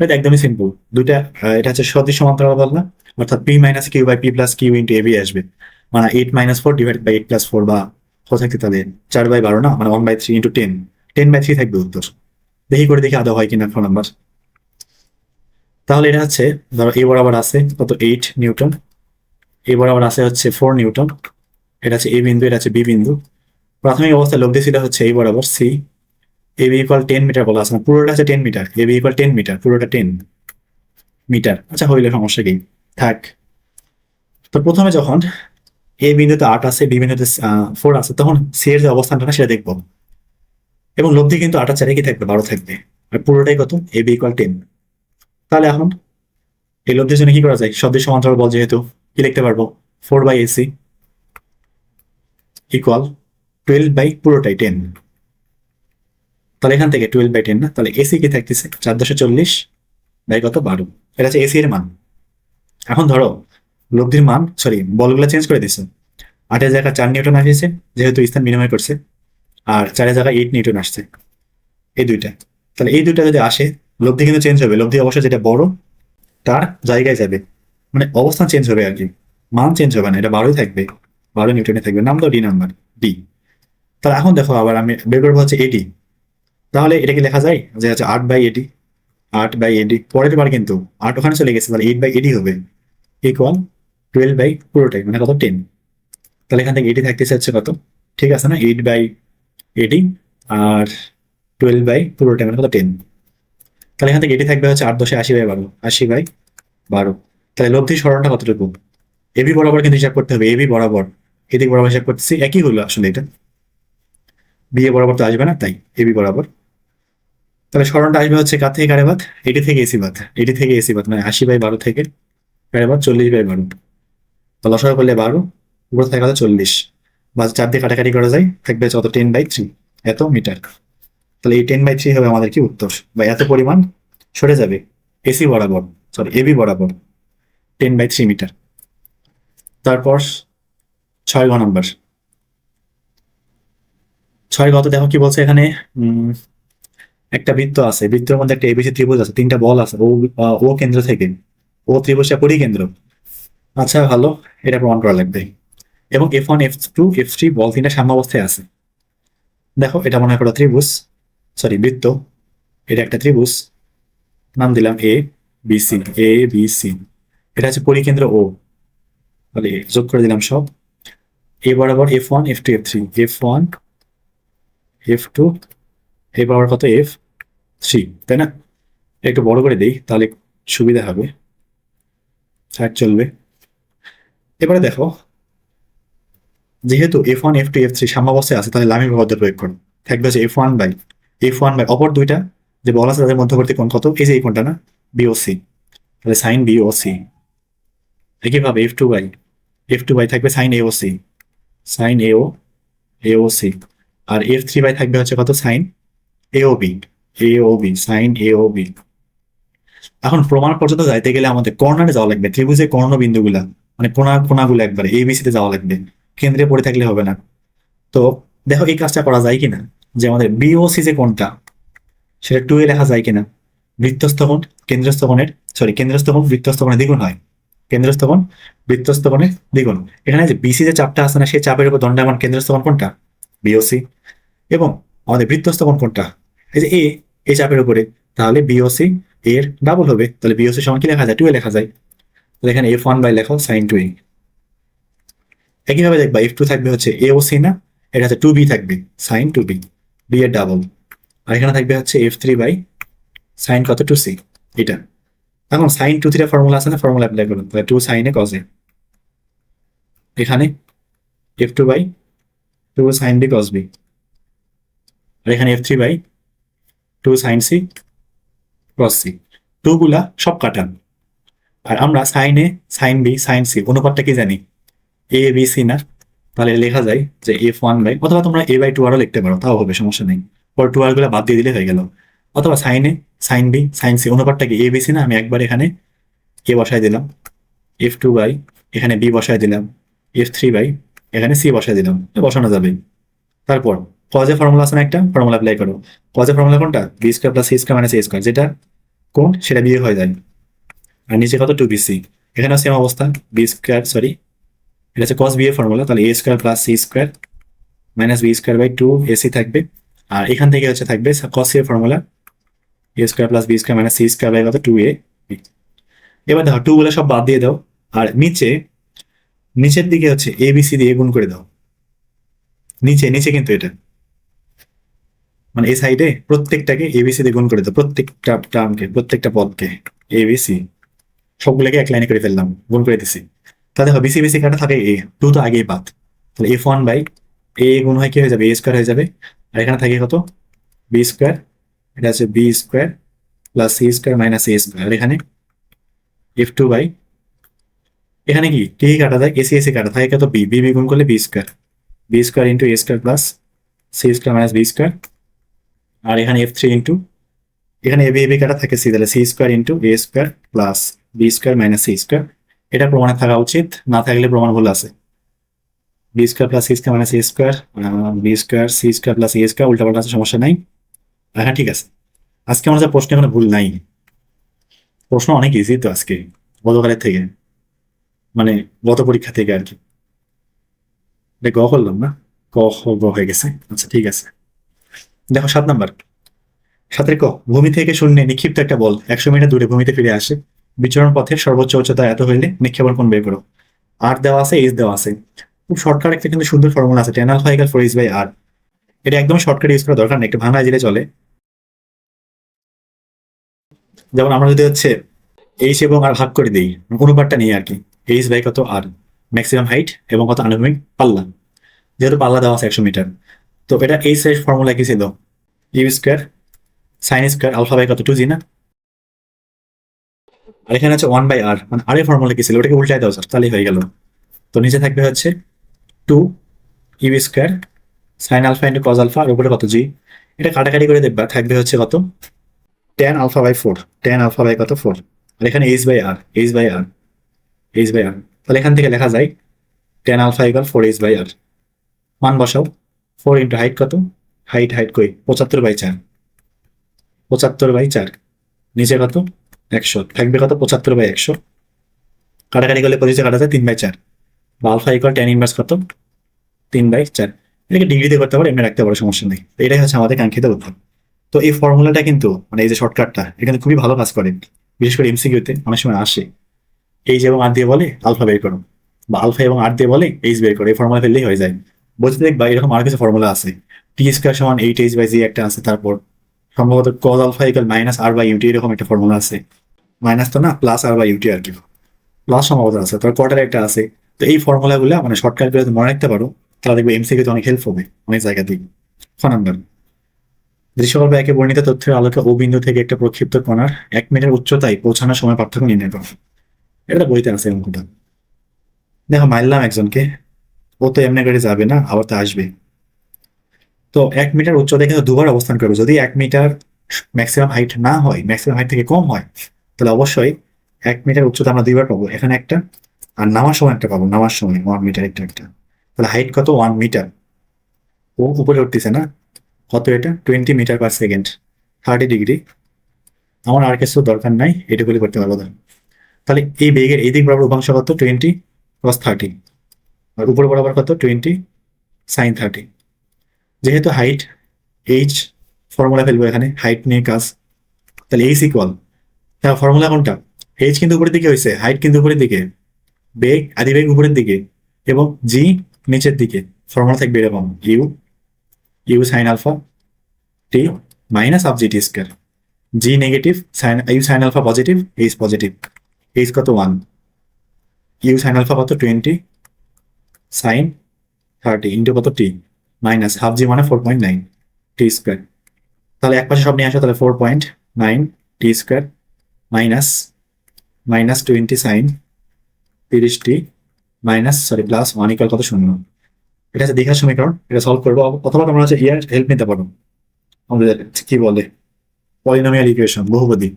এটা একদমই সিম্পল, দুইটা এটা হচ্ছে সদৃশ সমান্তরাল বল না, অর্থাৎ P minus Q by P plus Q into AB আসবে, মানে 8 - 4 ডিভাইড বাই 8 + 4, বা কত থাকতে তাহলে 4/12 না, মানে 1/3 ইন্টু 10, 10/3 থাকবে উত্তর। দেখি করে দেখি আদৌ হয় কিনা খ নাম্বার। তাহলে এটা হচ্ছে ধরো এ বরাবর আছে কত 8 নিউটন, এ বরাবর আছে হচ্ছে 4 নিউটন, এটা হচ্ছে এ বিন্দু, এটা হচ্ছে বি বিন্দু। প্রাথমিক অবস্থায় লব্ধি ছিল হচ্ছে এই বরাবর C, A B equal 10 metre বলা আছে না, পুরোটা হচ্ছে 10 metre, A B equal 10 metre, পুরোটা 10 মিটার। আচ্ছা হইলে সমস্যা কি থাক। তো প্রথমে যখন এ বিন্দুতে 8 আছে, বি বিন্দুতে 4 আছে, তখন সি এর যে অবস্থানটা না সেটা দেখবো, এবং লব্ধি কিন্তু 8 আর 4 কি থাকবে 12 থাকবে, আর পুরোটাই কত এ বি ইকুয়াল 10। তাহলে এখন এই লব্ধির জন্য কি করা যায়, সদৃশ সমান্তরাল বল যেহেতু কি লিখতে পারবো 4/ac ইকুয়াল 12 বাই পুরোটাই 10, তাহলে এখান থেকে 12/10 না, তাহলে এসি কি থাকতেছে 440 বাই কত 12, এটা হচ্ছে এসি এর মান। এখন ধরো লব্ধির মান সরি বলগুলো চেঞ্জ করে দিছে, 8 এর জায়গায় 4 নিউটন আসছে যেহেতু স্থান বিনিময় করছে, আর 4 এর জায়গায় 8 নিউটন আসছে, এই দুইটা। তাহলে এই দুইটা যদি আসে লব্ধি কিন্তু চেঞ্জ হবে, লব্ধি অবশ্যই যেটা বড় তার জায়গায় যাবে, মানে অবস্থান চেঞ্জ হবে আর কি, মান চেঞ্জ হবে না, এটা 12ই থাকবে, 12 নিউটনে থাকবে, নাম দাও ডি নাম্বার ডি। তাহলে এখন দেখো আবার আমি বের করবো হচ্ছে এডি, তাহলে এটা কি লেখা যায় যে হচ্ছে 8/80, 8/80 পরের বার কিন্তু 8 ওখানে চলে গেছে, তাহলে 8/80 হবে ইকুয়াল 12 বাই পুরোটাই মানে কত 10। তাহলে এখান থেকে এটি থাকতেছে হচ্ছে কত, ঠিক আছে না 8/80 আর 12 বাই পুরোটাই মানে কত 10। তাহলে এখান থেকে এটি থাকবে হচ্ছে 8×10 80/12, 80/12। তাহলে লব্ধি সরণটা কতটুকু, এবি বরাবর কিন্তু হিসাব করতে হবে, এবি বরাবর এদিক বরাবর হিসাব করতেছি, একই হলো আসলে এটা, বি এ বরাবর তো আসবে না, তাই এবি বরাবর। তাহলে সরণটা আসবে হচ্ছে কার থেকে কারে বাদ, এটি থেকে এসি বাদ, এটি থেকে এসি বাদ, মানে 80/12 থেকে কারে বাদ 40/12, তো লসাগু করলে 12, উপরে থাকে হচ্ছে 40, বা 4 দিয়ে কাটাকাটি করা যায়, থাকবে হচ্ছে কত 10/3 এত মিটার। তাহলে এই 10/3 হবে আমাদের কি উত্তর, বা এত পরিমাণ সরে যাবে এসি বরাবর, সরি এবি বরাবর 10/3 মিটার। তারপর 6 নম্বর, 6 গত দেখো কি বলছে এখানে, একটা বৃত্ত আছে, বৃত্তের মধ্যে একটা এবিসি ত্রিভুজ আছে, তিনটা বল আছে, ও কেন্দ্র থেকে, ও ত্রিভুজটা পরিকেন্দ্র। আচ্ছা ভালো, এটা প্রমাণ করা লাগবে। এবং F1 F2 F3 বল তিনটা সাম্যাবস্থায় আছে। দেখো এটা মনে করো ত্রিভুজ, সরি বৃত্ত, এটা একটা ত্রিভুজ, নাম দিলাম A B C, A B C, এটা হচ্ছে পরিকেন্দ্র ও, তাহলে যোগ করে দিলাম সব, এ বরাবর F1 F2 F3, F1 F2, এ বরাবর কত F3, তাই না? একটু বড় করে দিই তাহলে সুবিধা হবে, চলবে। এবারে দেখো যেহেতু F1 F2 F3 সাম্যাবস্থায় আছে, তাহলে লামির উপপাদ্য প্রয়োগ করো, থাকবে হচ্ছে F1 বাই অপর দুইটা যে বলা আছে তাদের মধ্যবর্তী কোণ কত, এই যে এই কোণটা না, বিওসি, তাহলে সাইন বিওসি। একইভাবে এফ টু বাই থাকবে সাইন এওসি, সাইন এওসি। আর F3 বাই থাকবে হচ্ছে কত, সাইন এওবি সাইন এওবি। এখন প্রমাণ পর্যন্ত যাইতে গেলে আমাদের কর্নারে যাওয়া লাগবে, ত্রিভুজের কর্ণ বিন্দুগুলা, মানে কোনাগুলো একবার ABC তে যাওয়া লাগবে, কেন্দ্রে পড়ে থাকলে হবে না। তো দেখো এই কাজটা করা যায় কিনা, যে আমাদের বিওসি যে কোণটা সেটা 2 লেখা যায় কিনা। বৃত্তস্থ কোণ কেন্দ্রস্থ কোণের, কেন্দ্রস্থ কোণ বৃত্তস্থ কোণের দ্বিগুণ হয়, কেন্দ্রস্থ কোণ বৃত্তস্থ কোণের দ্বিগুণ। এখানে যে বিসি যে চাপটা আছে না, সেই চাপের উপর দণ্ডায়মান কেন্দ্রস্থ কোণ কোনটা, বিওসি। এবং আমাদের বৃত্তস্থ কোণ কোনটা, এই যে এই চাপের উপরে, তাহলে বিওসি এর ডাবল হবে, তাহলে বিওসি সমান কি লেখা যায়, 2 লেখা যায়। তাহলে এখানে F1 বাই লেখো সাইন 2a। একইভাবে দেখবা F2 থাকবে হচ্ছে এওসি না, এটা হচ্ছে 2b থাকবে সাইন 2b, বি এর ডাবল। আর এখানে থাকবে হচ্ছে F3 বাই সাইন কত, 2c। এটা এখন সাইন 2 থিটা ফর্মুলা আছে না, ফর্মুলা অ্যাপ্লাই করুন, তাহলে 2 সাইন এ কজ এ। এখানে F2 by 2 sine B cos B. আর এখানে F3 by 2 sine C cross C. 2 গুলা সব কাটান। আর আমরা sine A sine B sine C অনুপাতটা কি জানি, এ বি সি না, তাহলে লেখা যায় যে F1 বাই, অথবা তোমরা A/2 আরও লিখতে পারো, তাও হবে, সমস্যা নেই। পর 2 গুলা বাদ দিয়ে দিলে হয়ে গেল। অথবা sign A sine B sine C অনুপাতটা কি ABC না, আমি একবার এখানে এ বসাই দিলাম, F2 বাই এখানে বি বসাই দিলাম, F3 বাই এখানে সি বসাই দিলাম, বসানো যাবে। তারপর কজে ফর্মুলা আছে না, একটা ফর্মুলা অ্যাপ্লাই করো। কজে ফর্মুলা কোনটা, b square plus C square minus a square, যেটা কোন সেটা বিয়ে হয়ে যায়। আর নিচে কত, 2bc। এখানে সেম অবস্থা, বি স্কোয়ার এটা হচ্ছে কস বি এর ফর্মুলা, তাহলে a square plus C square minus b square by 2ac থাকবে। আর এখান থেকে হচ্ছে থাকবে কস এর formula, a square plus b square minus c square by কত, 2a। এবার দেখো 2 গুলো সব বাদ দিয়ে দাও, আর নিচের দিকে হচ্ছে ABC দিয়ে গুণ করে দাও। নিচে কিন্তু এটা, মানে এই সাইডে প্রত্যেকটাকে ABC দিয়ে গুণ করে দাও, প্রত্যেকটা টার্মকে, প্রত্যেকটা পদকে ABC সবগুলোকে এক লাইনে করে ফেললাম, গুণ করে দিছি। তাহলে দেখো বিসি বিসি কাটা থাকে এ, 2 তো আগেই বাদ, তাহলে F1 বাই এ গুণ হয় কি হয়ে যাবে, এ স্কোয়ার হয়ে যাবে। আর এখানে থাকে কত, বি স্কোয়ার, এটা হচ্ছে b square plus C square minus a square. আর এখানে F2 বাই এখানে কি কি কাটা যায়, এসি কাটা থাকে কত, বি বি গুণ করলে b square into a square plus C square minus b square. আর এখানে F3 ইন্টু এখানে এবি এবি কাটা থাকে সি, তাহলে c square into a square plus b square minus c square. এটা প্রমাণে থাকা উচিত, না থাকলে প্রমাণ ভুল আছে। B square plus C square minus a square, b square c square plus a square, উল্টা পাল্টা আছে, সমস্যা নাই। হ্যাঁ ঠিক আছে, আজকে আমার যা প্রশ্ন কোনো ভুল নাই, প্রশ্ন অনেক ইজি তো আজকে গতকালের থেকে, মানে গত পরীক্ষা থেকে আর কি। এটা গ করলাম না, ক খ গ হয়ে গেছে, আচ্ছা ঠিক আছে। দেখো 7 নাম্বার, 7 ক, ভূমি থেকে শূন্যে নিক্ষিপ্ত একটা বল 100 মিটার দূরে ভূমিতে ফিরে আসে, বিচরণ পথের সর্বোচ্চ উচ্চতা এত হইলে নিক্ষেপণ কোণ বের করো। আর দেওয়া আছে, এইচ দেওয়া আছে। খুব শর্টকাট একটা কিন্তু সুন্দর ফর্মুলা আছে, tan alpha equal 4h by r। এটা একদম শর্টকাট ইউজ করা দরকার নেই, একটু ভাঙা দিলে চলে। যেমন আমরা যদি হচ্ছে এইচ এবং আর ভাগ করে দিই, অনুপাতটা নিয়ে আর কি, এইচ বাই কত আর, ম্যাক্সিমাম হাইট এবং কত আনুভূমিক পাল্লা, যেহেতু পাল্লা দেওয়া আছে 100 মিটার, তো এটা এইচ এর ফর্মুলা কি ছিল, U square sine square alpha by কত, 2g না। আর এখানে হচ্ছে 1 বাই আর, মানে আর এর ফর্মুলা কি ছিল, ওটাকে উল্টাই দাও স্যার, তাহলেই হয়ে গেল। তো নিচে থাকবে হচ্ছে 2 u square sine alpha into cos alpha, আর উপরে কত জি। এটা কাটাকাটি করে দেখবা, থাকবে হচ্ছে কত, tan alpha by 4, tan alpha by কত 4। আর এখানে h by r, h by r, h by r, তাহলে এখান থেকে লেখা যায় tan alpha equal 4h by r. মান বসাও, 4 ইন্টু হাইট কত, হাইট কই 75/4, 75/4, নিচে কত 100, থাকবে কত 75/100, কাটাকাটি করলে পজিশে কাটা যায় 3/4, বা আলফা ইকুয়াল tan ইনভার্স কত 3/4। এটাকে ডিগ্রিতে করতে পারো, এমনি রাখতে পারো, সমস্যা নেই। তো এটাই হচ্ছে আমাদের কাঙ্ক্ষিত উত্তর। তো এই ফর্মুলাটা কিন্তু, মানে এই যে শর্টকাটটা, এটা কিন্তু খুবই ভালো কাজ করে, বিশেষ করে এমসিকিউতে অনেক সময় আসে। এইচ এবং আর দিয়ে বলে আলফা বের করো, বা আলফা এবং আর দিয়ে বলে এইচ বের করো, এই ফর্মুলা ফেললেই হয়ে যায়। বলতে দেখবা এরকম আর কিছু ফর্মুলা আছে, টি স্কোয়ার সমান 8h/g একটা আছে, তারপর সম্ভবত cos alpha equal minus R by UT, এরকম একটা ফর্মুলা আছে, মাইনাস তো না, প্লাস আর বাই ইউটি আর কি, প্লাস সম্ভবত আছে, তারপর কোয়ার্টার একটা আছে। তো এই ফর্মুলাগুলো মানে শর্টকাট করে মনে রাখতে পারো, তাহলে দেখবে এমসিকিউতে অনেক হেল্প হবে অনেক জায়গা থেকে। 6 নাম্বার, দৃশ্যকল্প একে বর্ণিত তথ্যের আলোকে ও বিন্দু থেকে একটা প্রক্ষিপ্ত কণার 1 মিটার উচ্চতায় পৌঁছানোর সময় পার্থক্য নির্ণয় করো। এটা বইতে আছে অঙ্কটা। দেখো মারলাম একজনকে, ও তো এমনি করে যাবে না, আবার তো আসবে। তো 1 মিটার উচ্চতায় কিন্তু দুবার অবস্থান করবে। যদি 1 মিটার ম্যাক্সিমাম হাইট না হয়, ম্যাক্সিমাম হাইট থেকে কম হয়, তাহলে অবশ্যই 1 মিটার উচ্চতা আমরা দুইবার পাবো, এখানে একটা আর নামার সময় একটা পাবো। নামার সময় 1 মিটার একটা। তাহলে হাইট কত? 1 মিটার। ও উপরে উঠতেছে না, কত এটা? 20 মিটার/সেকেন্ড, 30 ডিগ্রি। আমার আর কিছু দরকার নাই, এটুকুই করতে পারবো। তাহলে এই বেগের এই দিক বরাবর উপাংশ কত? 20 cos 30, আর উপর বরাবর কত? 20 sin 30। যেহেতু হাইট, এইচ ফর্মুলা ফেলবো এখানে, হাইট নিয়ে কাজ। তাহলে এইচ ইকুয়াল, হ্যাঁ ফর্মুলা কোনটা? এইচ কিন্তু উপরের দিকে হয়েছে, হাইট কিন্তু উপরের দিকে, বেগ আদি বেগ উপরের দিকে, এবং জি নিচের দিকে। ফর্মুলা থাকবে এরকম, U sine alpha T minus half G T square. G negative, sine U sine alpha positive, H positive. H কত? 1। ইউ সাইন আলফা কত? 20 sin 30 ইন্টু কত? টি মাইনাস হাফ জি মানে 4.9 টি স্কোয়ার। তাহলে এক পাশে সব নিয়ে আসো, তাহলে 4.9 টি স্কোয়ার মাইনাস মাইনাস 20 sin 30 টি মাইনাস প্লাস 1 ইকুয়াল কত? 0। এটা হচ্ছে দীঘার সমীকরণ। এটা সলভ করবো, অথবা তোমরা হচ্ছে ইয়ার হেল্প নিতে পারো। আমাদের কি বলে পলিনোমিয়াল ইকুয়েশন, বহুপদী।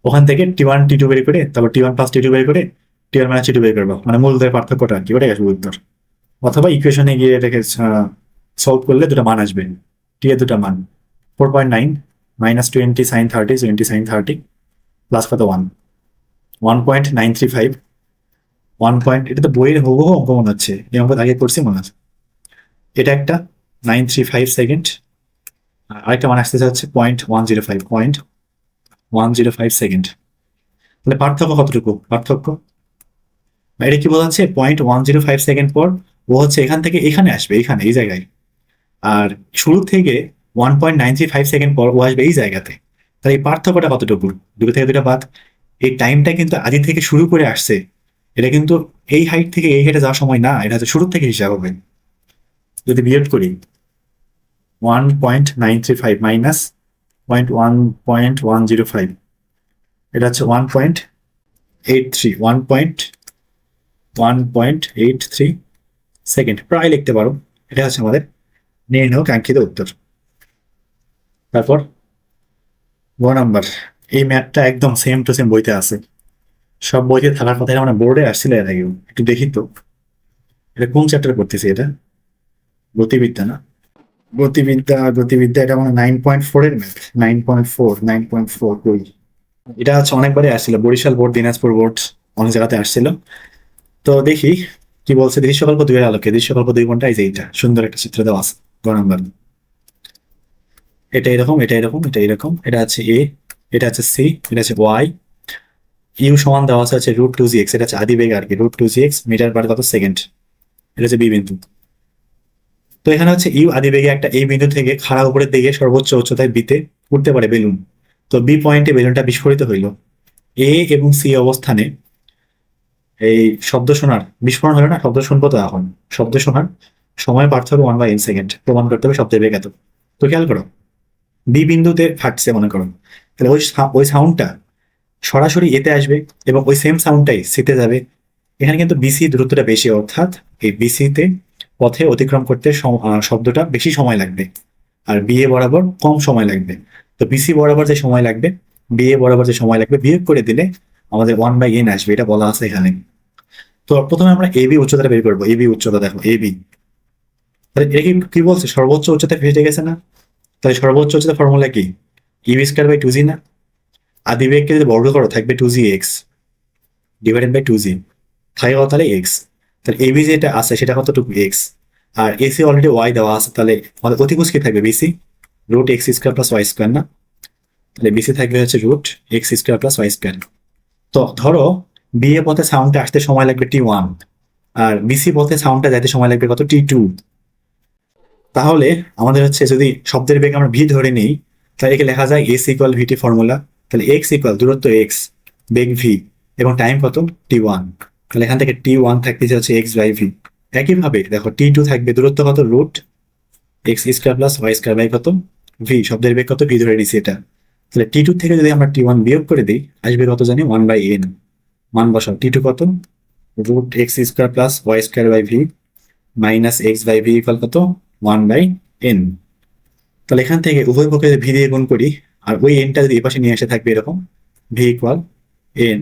ওখান থেকে T1 T2 বের করে, তারপর T1 + T2 বের করে T1 - T2 বের করবো, মানে মূলদের পার্থক্যটা কি, ওটাই আসবে উত্তর। অথবা ইকুয়েশনে গিয়ে এটাকে সলভ করলে দুটো মান আসবে, টি এর দুটো মান। 4.9 মাইনাস 20 sin 30 প্লাস কত? 1.935। এটা তো বইয়ের হুবহু অঙ্ক মনে হচ্ছে, এই অঙ্ক আগে করছি মনে আছে। এটা একটা 935 সেকেন্ড, আরেকটা মান আসতে যাচ্ছে 0.105 তাহলে পার্থক্য কতটুকু? পার্থক্য এটা কি বোঝাচ্ছে? 0.105 সেকেন্ড পর ও হচ্ছে এখান থেকে এখানে আসবে, এখানে এই জায়গায়। আর শুরু থেকে 1.935 সেকেন্ড পর ও আসবে এই জায়গাতে। তাহলে এই পার্থক্যটা কতটুকু? দুটো থেকে দুটো বাদ। এই টাইমটা কিন্তু আদি থেকে শুরু করে আসছে, এটা কিন্তু এই হাইট থেকে এই হাইটে যাওয়ার সময় না, এটা হচ্ছে শুরু থেকে হিসাব হবে। যদি বিয়োগ করি 1.935 মাইনাস 1.105, এটা হচ্ছে 1.83 প্রায় লিখতে পারো। এটা হচ্ছে আমাদের নির্ণয় কাঙ্ক্ষিত উত্তর। তারপর 2 নাম্বার, এই ম্যাথটা একদম সেম টু সেম বইতে আছে, সব বইতে থাকার কথা। মানে বোর্ডে আসছিল এর আগেও, একটু দেখি তো এটা কোন চ্যাপ্টারে পড়তেছে। এটা গতিবিদ্যা না? গতিবিদ্যা এটা মানে 9.4 এর ম্যাথ। 9.4 কই? এটা হচ্ছে অনেকবারই আসছিল, বরিশাল বোর্ড, দিনাজপুর বোর্ড, অনেক জায়গাতে আসছিল। তো দেখি কি বলছে। দৃশ্যকল্প 2 এর আলোকে, দৃশ্যকল্প 2 কোনটা? এই যে এইটা, সুন্দর একটা চিত্র দেওয়া আছে। 2 নাম্বার, এটা এরকম, এটা এরকম, এটা এরকম, এটা হচ্ছে এ, এটা হচ্ছে সি, এটা হচ্ছে ওয়াই। ইউ সমান দেওয়া আছে হচ্ছে √2gx, এটা হচ্ছে আদি বেগ আর কি, √2gx মিটার পার কত? সেকেন্ড। এটা হচ্ছে বি বিন্দু। তো এখানে হচ্ছে ইউ আদি বেগে একটা এই বিন্দু থেকে খাড়া উপরের দিকে সর্বোচ্চ উচ্চতায় বিতে উঠতে পারে বেলুন। তো বি পয়েন্টে বেলুনটা বিস্ফোরিত হইল। এ এবং সি অবস্থানে এই শব্দ শোনার, বিস্ফোরণ হলো না, শব্দ শুনবো তো এখন। শব্দ শোনার সময় পার্থক্য 1/n সেকেন্ড, প্রমাণ করতে হবে শব্দের বেগ এত। তো খেয়াল করো, বি বিন্দুতে ফাটছে মনে করো, তাহলে ওই সাউন্ডটা সরাসরি এতে আসবে, এবং ওই সেম সাউন্ডটাই সিতে যাবে। এখানে কিন্তু বিসি দূরত্বটা বেশি, অর্থাৎ এই বিসিতে পথে অতিক্রম করতে শব্দটা বেশি সময় লাগবে, আর বিএ বরাবর কম সময় লাগবে। তো বিসি বরাবর যে সময় লাগবে, বিএ বরাবর যে সময় লাগবে, বিয়োগ করে দিলে আমাদের 1/n আসবে, এটা বলা আছে এখানে। তো প্রথমে আমরা এবি উচ্চতাটা বের করবো। এবি উচ্চতা দেখো, এবি, তাহলে এটা কি বলছে? সর্বোচ্চ উচ্চতা ফেটে গেছে না? তাহলে সর্বোচ্চ উচ্চতা ফর্মুলা কি? ইউ²/2g না? আদি বেগকে যদি বর্গ করো থাকবে 2gx ডিভাইডেড বাই 2g, থাকে কত? তাহলে এক্স। তাহলে এবি যেটা আছে সেটা কতটুকু? এক্স। আর এসি অলরেডি ওয়াই দেওয়া আছে, তাহলে আমাদের অতিভুজ কি থাকবে? বিসি √x² + y² না? তাহলে বিসি থাকবে হচ্ছে √x² + y²। তো ধরো বিএ পথে সাউন্ডটা আসতে সময় লাগবে T1, আর বিসি পথে সাউন্ডটা যাইতে সময় লাগবে কত? T2। তাহলে আমাদের হচ্ছে যদি শব্দের বেগ আমরা ভি ধরে নিই, তাহলে একে লেখা যায় এস ইকুয়াল ভিটি ফর্মুলা। তাহলে এক্স ইকুয়াল দূরত্ব এক্স, বেগ ভি, এবং টাইম কত? T1। তাহলে এখান থেকে T1 থাকতেছে হচ্ছে x/v। একইভাবে দেখো T2 থাকবে দূরত্ব কত? √x² + y² বাই কত? ভি, শব্দের বেগ কত, ভি ধরে দিছি এটা। তাহলে টি টু থেকে যদি আমরা টি ওয়ান বিয়োগ করে দিই, আসবে কত জানি, 1/n। মান বসাও, টি টু কত, root X square plus Y square by V minus X by V equal কত, 1/n। তাহলে এখান থেকে উভয় পক্ষে যদি ভি দিয়ে গুণ করি, আর ওই এনটা যদি এপাশে নিয়ে এসে থাকবে এরকম, V equal N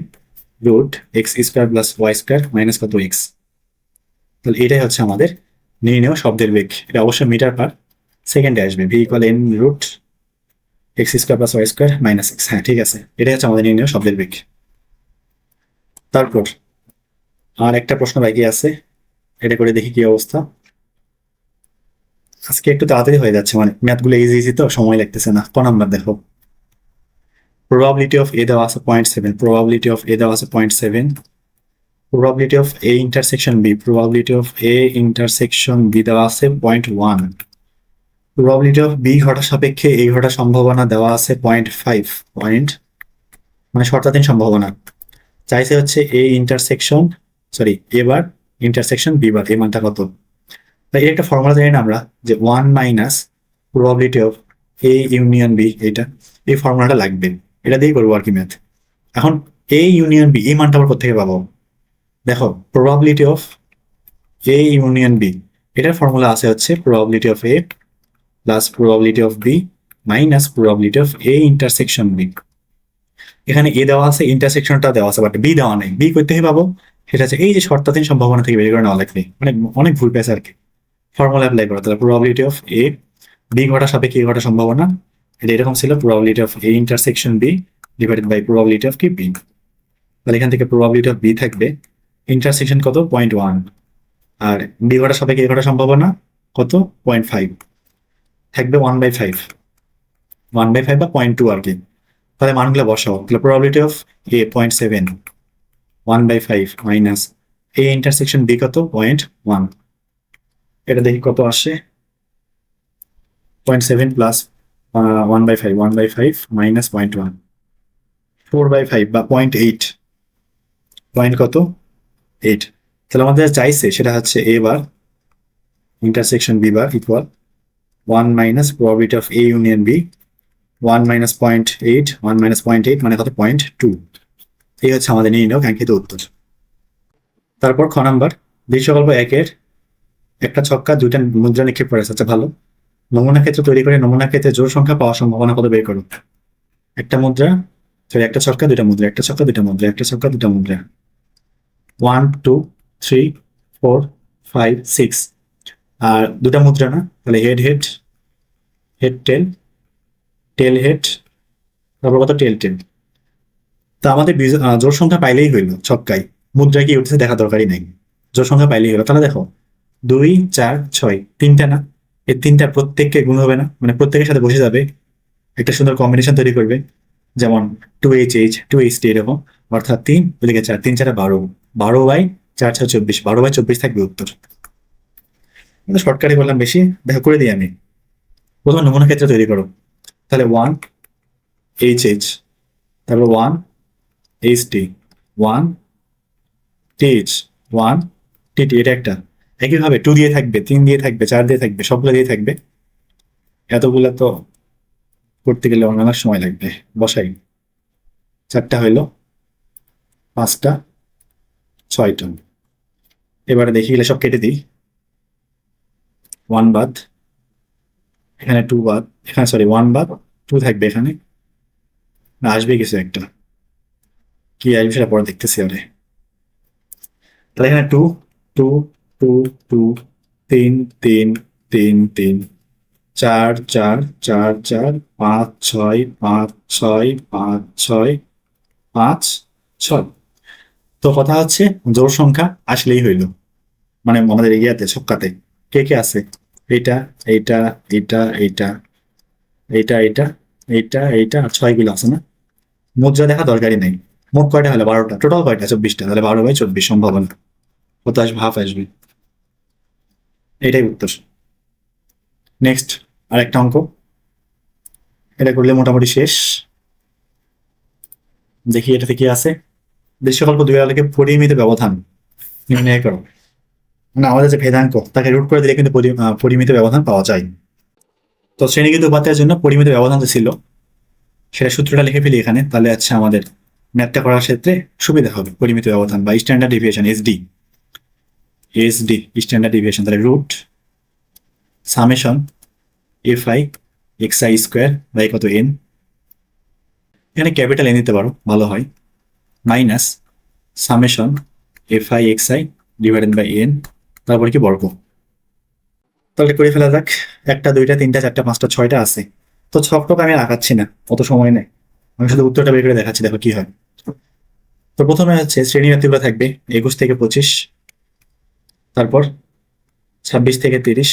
root X square plus Y square minus কত, এক্স। তাহলে এটাই হচ্ছে আমাদের নির্ণেয় শব্দের বেগ। এটা অবশ্যই মিটার পার সেকেন্ডে আসবে, V equal N root X square plus Y square minus X. হ্যাঁ, ঠিক আছে, এটাই হচ্ছে আমাদের নির্ণেয় শব্দের বেগ। তারপর আর একটা প্রশ্ন বাকি আছে, এটা করে দেখি কি অবস্থা। আজকে একটু তাড়াতাড়ি হয়ে যাচ্ছে, মানে ম্যাথগুলো ইজি ইজি তো, সময় লাগতেছে না। ক নাম্বার দেখো, প্রবাবিলিটি অফ এ দেওয়া আছে 0.7, প্রবাবিলিটি অফ এ দেওয়া আছে 0.7, probability of A intersection B, probability of A intersection B দেওয়া আছে 0.1, প্রবাবিলিটি অফ বি ঘটার সাপেক্ষে এই ঘটার সম্ভাবনা দেওয়া আছে 0.5 পয়েন্ট, মানে শর্তাধীন সম্ভাবনা। চাইছে হচ্ছে এ ইন্টারসেকশন, সরি এবার ইন্টারসেকশন বি বার, এই মানটা কত। তাই এর একটা ফর্মুলা জানি না আমরা, যে 1 minus probability of A union B, এটা এই ফর্মুলাটা লাগবে, এটা দিয়েই করবো আর কি ম্যাথ। এখন এ ইউনিয়ন বি এই মানটা আবার কোথেকে পাবো, দেখো probability of A union B, এটার ফর্মুলা আছে হচ্ছে probability of A plus probability of B minus probability of A intersection B. এখানে এ দেওয়া আছে, ইন্টারসেকশনটা দেওয়া আছে, বাট বি দেওয়া নেই। বি করতে পাবো, সেটা হচ্ছে এই যে শর্তাধীন সম্ভাবনা থেকে বের করে নেওয়া লাগবে, মানে অনেক ভুল পেয়েছে আর কি। ফর্মুলা অ্যাপ্লাই করো, তাহলে প্রবাবিলিটি অফ এ বি ঘটা সাপেক্ষে এ ঘটার সম্ভাবনা, এটা এরকম ছিল, probability of A intersection B divided by probability of কি বি। তাহলে এখান থেকে প্রবাবিলিটি অফ বি থাকবে, ইন্টারসেকশন কত 0.1, আর বি ঘটার সাপেক্ষে এ ঘটার সম্ভাবনা কত 0.5, থাকবে 1/5, 1/5 বা 0.2 আর কি। তাহলে মানগুলো বসাও, তাহলে probability of A 0.7, 1/5 minus A intersection B কত 0.1, এটা দেখি কত আসে, 0.7 প্লাস 1/5, 1/5 মাইনাস 0.1, 4/5 বা 0.8, পয়েন্ট কত 8। তাহলে আমাদের চাইছে সেটা হচ্ছে A bar intersection B bar equal 1 minus probability of A union B, 1 minus 0.8, 1 minus 0.8 মানে কত 0.2। এই হচ্ছে আমাদের নির্ণয় কাঙ্ক্ষিত উত্তর। তারপর খ নাম্বার, দৃশ্যকল্প একের একটা ছক্কা দুইটা মুদ্রা নিক্ষেপ করেছে। আচ্ছা ভালো, নমুনা ক্ষেত্র তৈরি করে নমুনা ক্ষেত্রে জোড় সংখ্যা পাওয়ার সম্ভাবনা কত বের করো। একটা মুদ্রা, সরি একটা ছক্কা দুইটা মুদ্রা, একটা ছক্কা দুইটা মুদ্রা, একটা ছক্কা দুইটা মুদ্রা, 1 2 3 4 5 6, আর দুটা মুদ্রা না, তাহলে হেড হেড, হেড টেল, টেল হেড, তারপর কত টেল টেল। তা আমাদের জোড় সংখ্যা পাইলেই হইলো ছক্কায়, মুদ্রা কি উঠেছে দেখা দরকারই নাই, জোড় সংখ্যা পাইলেই হলো। তাহলে দেখো 2 4 6, তিনটা না, এই তিনটার প্রত্যেককে গুণ হবে না, মানে প্রত্যেকের সাথে বসে যাবে, একটা সুন্দর কম্বিনেশন তৈরি করবে, যেমন 2HH 2HT এরকম, অর্থাৎ 3 ওদিকে 4, 3 4 12, 12/4 6 24, 12/24 থাকবে উত্তর। শর্টকাটে করলাম বেশি, দেখা করে দিই আমি। প্রথমে নমুনা ক্ষেত্র তৈরি করো, তাহলে 1 HH, তারপর 1 HT, 1 TH, 1 TT, এটা একটা। একইভাবে 2 দিয়ে থাকবে, 3 দিয়ে থাকবে, 4 দিয়ে থাকবে, সবগুলো দিয়ে থাকবে। এতগুলা তো করতে গেলে অনেক সময় লাগবে, বসাই। 4টা হইলো, 5টা, 6টা। এবারে দেখি গেলে সব কেটে দিই, 1 বাদ, এখানে 2 বাদ, এখানে সরি 1 বাদ, 2 থাকবে এখানে, না আসবে কিছু একটা, কি আসবে সেটা পরে দেখতেছি। আরে তাহলে এখানে 2 2 2 2 3 3 3 3 4 4 4 4 5 6 5 6 5 6 5 6। তো কথা হচ্ছে জোড় সংখ্যা আসলেই হইল, মানে আমাদের ইয়াতে ছক্কাতে কে কে আছে, এইটা এইটা এইটা এইটা এইটা এইটা এইটা এইটা আর 6 গুলো আছে না, মুদ্রা দেখা দরকারই নাই। মোট কয়টা হলো 12টা, টোটাল কয়টা 24টা, তাহলে 12/24 সম্ভাবনা কত আসবে, হাফ আসবে, এটাই উত্তর। নেক্সট আরেকটা অঙ্ক, এটা করলে মোটামুটি শেষ। দেখি এটাতে কি আছে, দৃশ্যকল্প দুই আলোকে পরিমিত ব্যবধান নির্ণয় করো। মানে আমাদের যে ভেদাঙ্ক তাকে রুট করে দিলে কিন্তু পরিমিত ব্যবধান পাওয়া যায়। তো শ্রেণীকৃত উপাত্তের জন্য পরিমিত ব্যবধান যে ছিল সেটা সূত্রটা লিখে ফেলি এখানে, তাহলে আচ্ছা আমাদের ম্যাথটা করার ক্ষেত্রে সুবিধা হবে। পরিমিত ব্যবধান বা standard deviation SD standard deviation, তাহলে root summation F i x i square by কত এন, এখানে ক্যাপিটাল এন দিতে পারো ভালো হয়, minus summation F i x i divided by n, তারপরে কি বর্গ। তাহলে করে ফেলা যাক, 1 2 3 4 5 6টা আছে। তো ছকটক আমি আঁকাচ্ছি না, অত সময় নেই, আমি শুধু উত্তরটা বের করে দেখাচ্ছি, দেখো কি হয়। তো প্রথমে হচ্ছে শ্রেণী ব্যক্তিগুলো থাকবে 21 থেকে 25, তারপর 26 থেকে 30,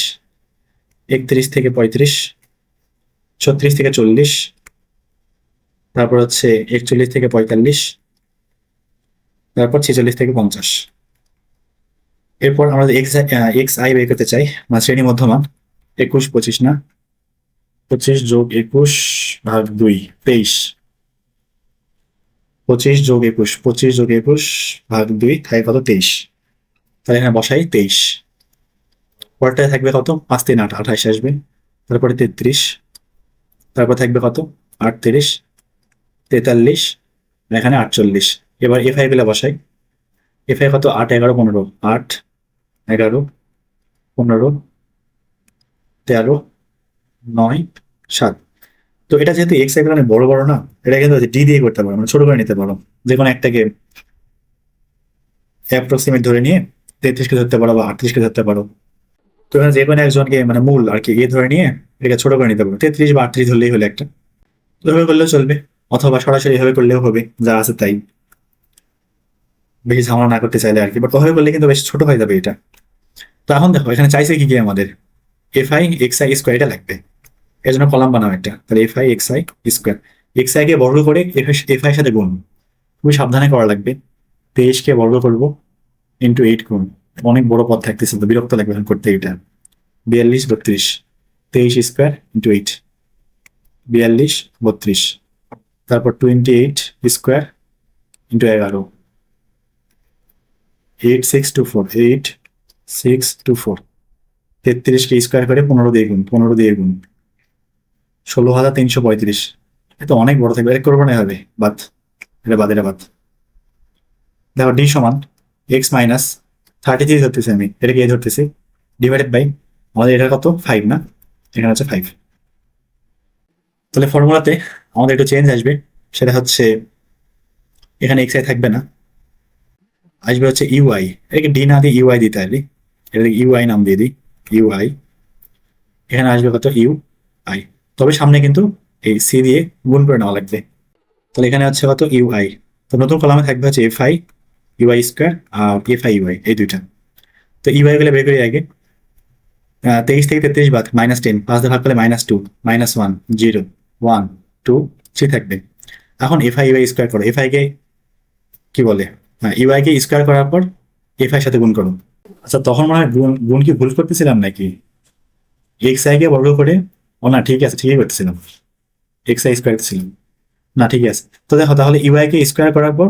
31 থেকে 35, 36 থেকে 40, তারপর হচ্ছে 41 থেকে 45, তারপর 46 থেকে 50। এরপর আমরা এক্স আই বের করতে চাই, মানে শ্রেণী মধ্যমান 21 25 না, 25 যোগ 21 ভাগ 2 23, 25 যোগ 21 25 যোগ 21 ভাগ 2 থাকে কত 23, তাহলে এখানে বসাই 23। পরেরটায় থাকবে কত 5 3 8 28 আসবে, তারপরে 33, তারপর থাকবে কত 38 43, এখানে 48। এবার এফআই গুলো বসাই, এফআই কত 8 11 15, 8 11 15 13 9 7। তো এটা যেহেতু এক্স এর কারণে বড় বড় না, এটা কিন্তু ডি দিয়ে করতে পারো, মানে ছোট করে নিতে পারো, যে কোনো একটাকে অ্যাপ্রক্সিমেট ধরে নিয়ে 33 কে ধরতে পারো বা 38 কে ধরতে পারো। তো এখানে যে কোনো একজনকে মানে মূল আর কি এ ধরে নিয়ে এটাকে ছোট করে নিতে পারো, 33 বা 38 ধরলেই হলো একটা। এভাবে করলেও চলবে, অথবা সরাসরি এভাবে করলেও হবে, যা আছে তাই, বেশি ঝামেলা না করতে চাইলে আর কি। বাট ওভাবে করলে কিন্তু বেশ ছোট হয়ে যাবে এটা। তো এখন দেখো এখানে চাইছে কি কি আমাদের, f i x i square এটা লাগবে, এর জন্য কলাম বানাও একটা, তাহলে f i x i square, x i কে বর্গ করে এফ আই সাথে গুণ, খুবই সাবধানে করা লাগবে। 23 কে বর্গ করবো ইন্টু 8 গুণ, অনেক বড় পদ থাকতেছে তো বিরক্ত লাগবে এখন করতে এটা। 42 32, 23 স্কোয়ার ইন্টু 8 42 32, তারপর 28 স্কোয়ার ইন্টু 11 8 6 2 4 8 6 2 4, 33 কে স্কোয়ার করে 15 দিয়ে গুণ 15 দিয়ে গুণ 16,335। এটা অনেক বড় থাকবে, এটা করবো না, হবে বাদ, এটা বাদ, এটা বাদ। দেখো ডি সমান এক্স মাইনাস 33 ধরতেছি আমি, এটাকে এ ধরতেছি, ডিভাইডেড বাই আমাদের এটা কত 5 না, এখানে হচ্ছে 5। তাহলে ফর্মুলাতে আমাদের একটু চেঞ্জ আসবে, সেটা হচ্ছে এখানে এক্স আই থাকবে না, আসবে হচ্ছে ইউআই, এটাকে ডি না দিয়ে ইউআই দিতে হবে, এটাকে ইউআই নাম দিয়ে দিই, ইউআই। এখানে আসবে কত ইউ আই, তবে সামনে কিন্তু এই সি দিয়ে গুণ করে নেওয়া লাগবে। তাহলে এখানে হচ্ছে কত ইউআই, তো নতুন কলামে থাকবে হচ্ছে এফ আই ইউআই স্কোয়ার আর এফ আই ইউআই, এই দুইটা। তো ইউআই গুলো বের করি আগে, 23 থেকে 33 বাদ -10, 5 দিয়ে ভাগ করলে -2 -1 0 1 2 3 থাকবে। এখন এফ আই ইউআই স্কোয়ার করো, এফ আই কে কি বলে, ইউআই কে স্কোয়ার করার পর এফ আই সাথে গুণ করো। আচ্ছা তখন মনে হয় গুণ গুণ কি ভুল করতেছিলাম নাকি, এক্স আই কে বর্গ করে, ও না ঠিক আছে ঠিকই করতেছিলাম, এক্স আই স্কোয়ার ছিল না, ঠিক আছে। তো দেখো তাহলে ইউআই কে স্কোয়ার করার পর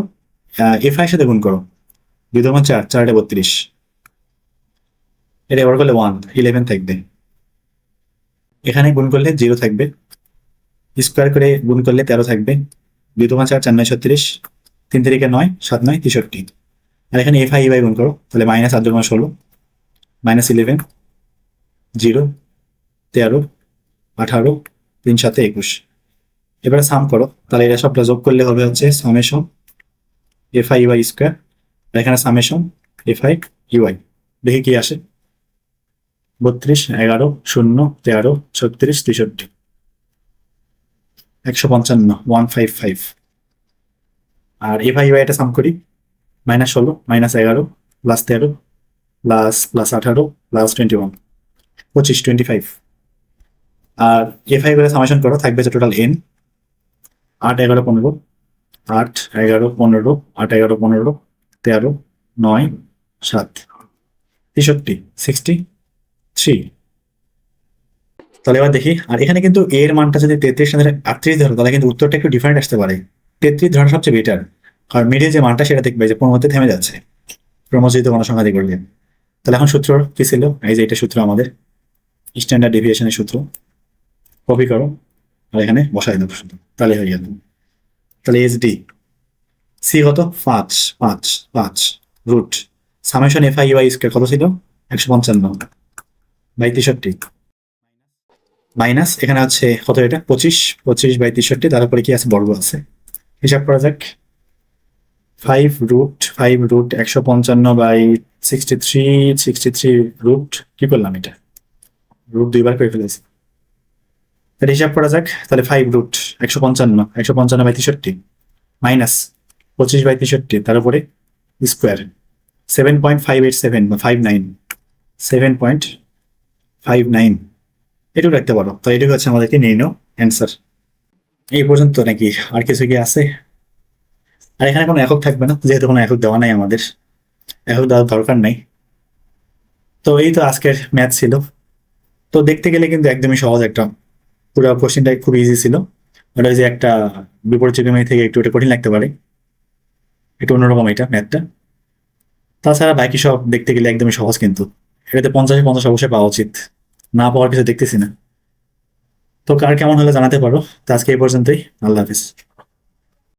এফ আই সাথে গুণ করো, 2 2 4 4 32, এটা এবার করলে 1 11 থাকবে, এখানে গুণ করলে 0 থাকবে, স্কোয়ার করে গুণ করলে 13 থাকবে, 2 2 4 4 9 36, 3 3 9 7 9 63। আর এখানে এফ আই ইউআই গুণ করো, তাহলে -8 2 16 -11 0 13 18 3 7 21। এবারে সাম করো, তাহলে এটা সবটা যোগ করলে হবে হচ্ছে summation F I UI square, আর এখানে সামেশন এফ আই ইউআই, দেখি কি আসে, 32 11 0 13 36 63 155 155। আর এফ আই ইউআই এটা সাম করি, -16 -11 +13 +18 +21 25 25। আর এফ আই করে সামেশন করো, থাকবে টোটাল এন 8 11 15 8 11 15 8 11 15 13 9 7 63 63। তাহলে এবার দেখি, আর এখানে কিন্তু এর মানটা যদি 33 না 38 ধরো, তাহলে কিন্তু উত্তরটা একটু ডিফারেন্ট আসতে পারে। 33 ধরা সবচেয়ে বেটার, আর মিডিল যে মানটা সেটা দেখবে যে 15 থেমে যাচ্ছে, ক্রমশ যদি কোনো সংখ্যা দিয়ে করলে। তাহলে এখন সূত্র কি ছিল, এই যে এটা সূত্র আমাদের স্ট্যান্ডার্ড ডেভিয়েশনের সূত্র, কপি করো আর এখানে বসাই দাও শুধু, তাহলে হয়ে গেল। তাহলে এস ডি সি কত, 5 root summation F I Y square কত ছিল, 155/63 মাইনাস এখানে হচ্ছে কত, এটা 25/63, তারপরে কি আছে, বর্গ আছে, হিসাব করা যাক। 5 রুট 155/63 রুট, কি করলাম এটা, রুট দুইবার করে ফেলেছি। তাহলে হিসাব করা যাক, তাহলে 5 রুট 155 মাইনাস 25/63, তার উপরে স্কোয়ার 7.587 বা 59, 7.59, এটুকু রাখতে পারো। তো এটুকু হচ্ছে আমাদেরকে নিয়ে নাও অ্যান্সার। এই পর্যন্ত নাকি আর কিছু কি আছে? আর এখানে কোনো একক থাকবে না, যেহেতু কোনো একক দেওয়া নাই, আমাদের একক দেওয়ার দরকার নাই। তো এই তো আজকের ম্যাথ ছিল। তো দেখতে গেলে কিন্তু একদমই সহজ একটা, পুরো কোশ্চেনটা খুব ইজি ছিল। ওটা যে একটা বিপরীত ত্রিকোণমিতি থেকে একটু এটা কঠিন লাগতে পারে, একটু অন্যরকম এটা ম্যাথটা। তাছাড়া বাকি সব দেখতে গেলে একদমই সহজ, কিন্তু এটাতে 50-50 অবশ্যই পাওয়া উচিত, না পাওয়ার কিছু দেখতেছি না। তো কার কেমন হলে জানাতে পারো। তো আজকে এই পর্যন্তই, আল্লাহ হাফিজ।